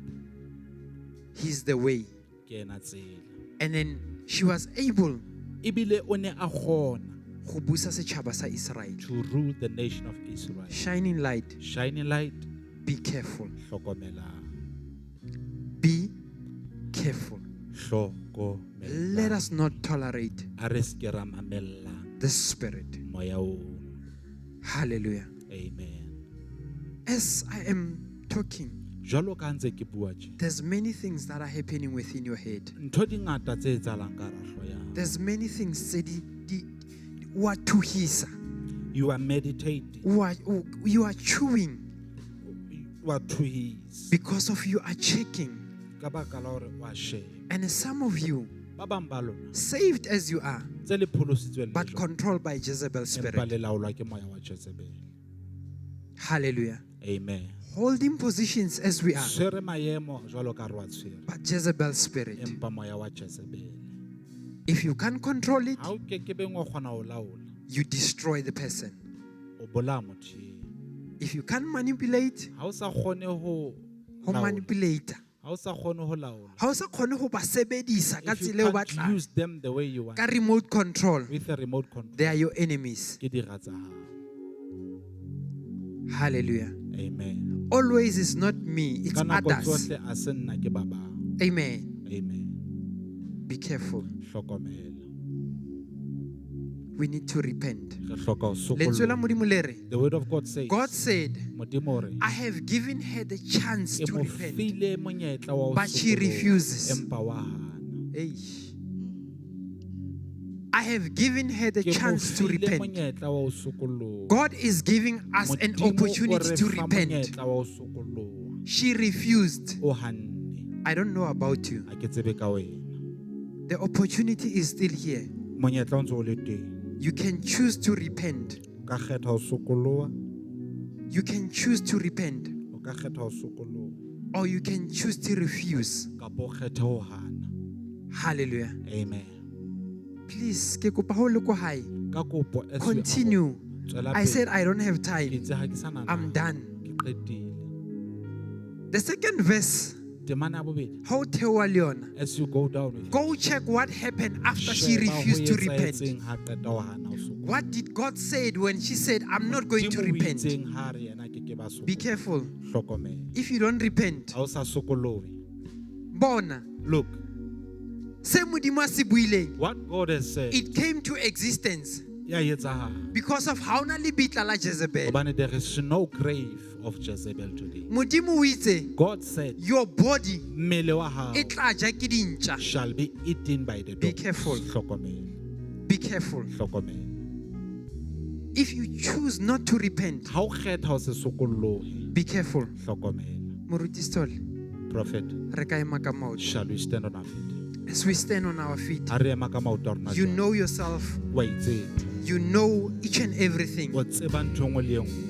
he's the way. ke ena tsela. And then she was able Ebile o ne a kgona go busa setšhaba sa Israel. to rule the nation of Israel. Shining light, Shining light, be careful. hlokomela. Be careful. Hlokomela. Let us not tolerate A re se ke ra mamella the spirit. moya oo. Hallelujah. Amen. As I am talking, Jwalo ka ntse ke bua tje, there's many things that are happening within your head. ntho di ngata tse etsahalang ka hara hlooho ya hao. There's many things tse o a thuhisa. You are meditating. You are chewing O a thuhisa. because of you are checking. Ka baka la hore o a sheba. And some of you, Ba bang ba lona saved as you are, tse le pholositswe le but jwalo, controlled by Jezebel's empa spirit. le laolwa ke moya wa Jezebel. Hallelujah. Amen. Holding positions as we are, Tshwere maemo jwalo ka re wa tshwere, but Jezebel's spirit. empa moya wa Jezebel. If you can't control it, Ha o kekebeng wa kgona ho laola, you destroy the person. o bolaya motho eo. If you can't manipulate, Ha o sa kgone ho ho laola, manipulate. ha o sa kgone ho laola, Ha o sa kgone ho ba sebedisa ka if you tsela eo o can't batlang, use them the way you want, ka remote control, with a remote control, they are your enemies. ke dira tsa hao. Hallelujah. Amen. Always it's not me, it's Ka nako others. tsohle a se nna ke ba bang. Amen. Amen. Be careful. Hlokomela. We need to repent. Re hloka ho Lentswe la sokoloha. Modimo le re, The word of God says, God said, Modimo o re, I have given her the chance ke to mo repent. file monyetla wa ho But she sokoloha, refuses. empa wa hana. Eish. I have given her the Ke mo chance to file repent. monyetla wa ho sokoloha. God is giving us an Modimo o opportunity re to fa repent. monyetla wa ho sokoloha. She refused. O hanne. I don't know about you. Ha ke tsebe ka wena. The opportunity is still here. Monyetla o ntse o le teng. You can choose to repent. O ka kgetha ho sokoloha, You can choose to repent. o ka kgetha ho sokoloha, Or you can choose to refuse. kapa o kgethe ho hana. Hallelujah. Amen. Please, ke kopa ho le ko hae. Ka kopo as we are Continue. tswela I pele. said I don't have Ke time. itse ha ke sa na I'm nako. done. Ke qetile. The second verse, Temana ya bobedi. how theoa le yona. As you go down with Go check what happened after she sheba ho refused to repent. etsahetseng ha qeta ho hana ho sokoloha. What did God say when she said, I'm not going to Modimo o repent? itseng ha re yena ke ke ba Be sokoloha. careful. Hlokomela. If you don't repent, Ha o sa sokolohe. bona, Look, se Modimo a se buileng, what God has said, it came to existence ya etsahala. because of ha ona le bitla la Jezebel. Hobane there is no grave of Jezebel today. Modimo o itse, God said, your body mmele wa hao e tla ja ke dintja. shall be eaten by the Be dogs. careful. Hlokomela. Be careful. Hlokomela. If you choose not to repent, Ha o kgetha ho se sokolohe, be careful. hlokomela. Moruti Stole, Prophet, re ka ema ka maoto. shall we stand on our feet? As we stand on our feet, Ha re ema ka maoto a rona you jwale. know yourself. Wa itseba. You know each and everything. O tseba ntho e nngwe le e nngwe.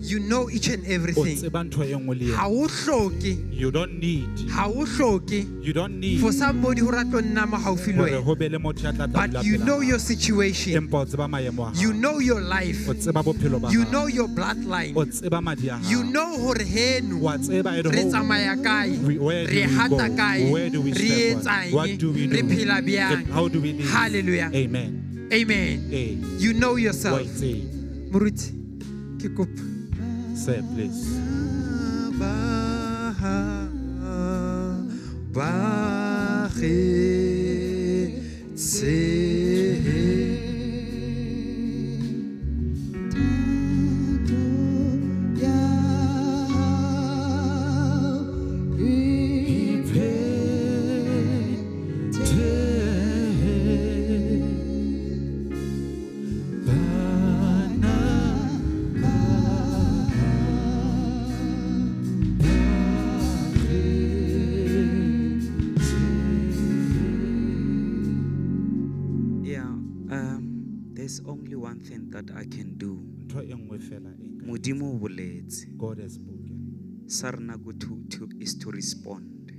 You know each and O everything. tseba ntho e nngwe le e Ha nngwe. o hloke, You don't need. ha o hloke You don't need. for somebody who ratlo nna mo haufi le Hore wena. ho be le motho ya tla tla But dula you pela know hao. your situation. Empa o tseba maemo a hao. You know your life. O tseba bophelo ba You hao. know your O bloodline. tseba madi a hao. You know hore heno Wa tseba e re re ho- tsamaya kae, Where do re we hata go? kae, Where do we re step on? etsang, What do we re do? phela bjang. How do we live? Hallelujah. Amen. Amen. Hey, You know wa yourself. itseba. Moruti, ke kopa. Say please. thing that I can do. ntho e nngwe fela e nka e Modimo o boletse. etsang. God has spoken. Sa rena is to respond.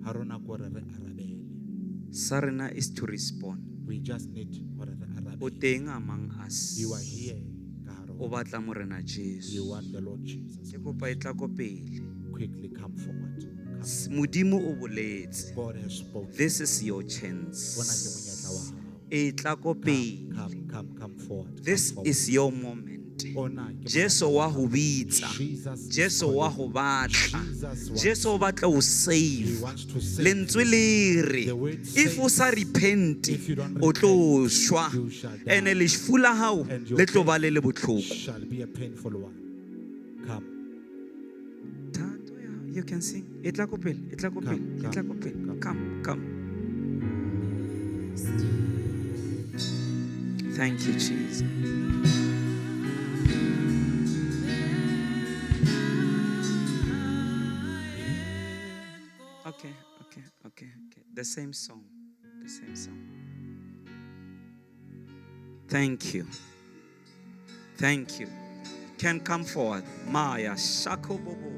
Ha rona ke hore re arabele. Sa rena is to respond. We just need hore re O arabele. teng among us. You are here ka hare ho O batla morena You Jesu. want the Lord Jesus. Ke kopa e tla ko pele. Quickly come forward. Come. Modimo o boletse. God has spoken. This is your chance. Bona ke monyetla wa hao. E tla ko pele. Come forward. This Come is your moment. Ona ke Jesu wa ho bitsa. Jesus is Jesu wa calling. ho batla. Jesus wants- Jesu o batla o He save. wants to save Lentswe le re, The word if o sa repent if you don't o tlo repent, shwa you shall die. ene lefu la hao And your le tlo ba death le le botlhoko. shall be a painful one. Come. Thato ya, you can sing. E tla ko pele, e tla ko pele, e tla ko pele. Come. Thank you, Jesus. Okay. The same song. Thank you. Can come forward. Maya Shako Bobo.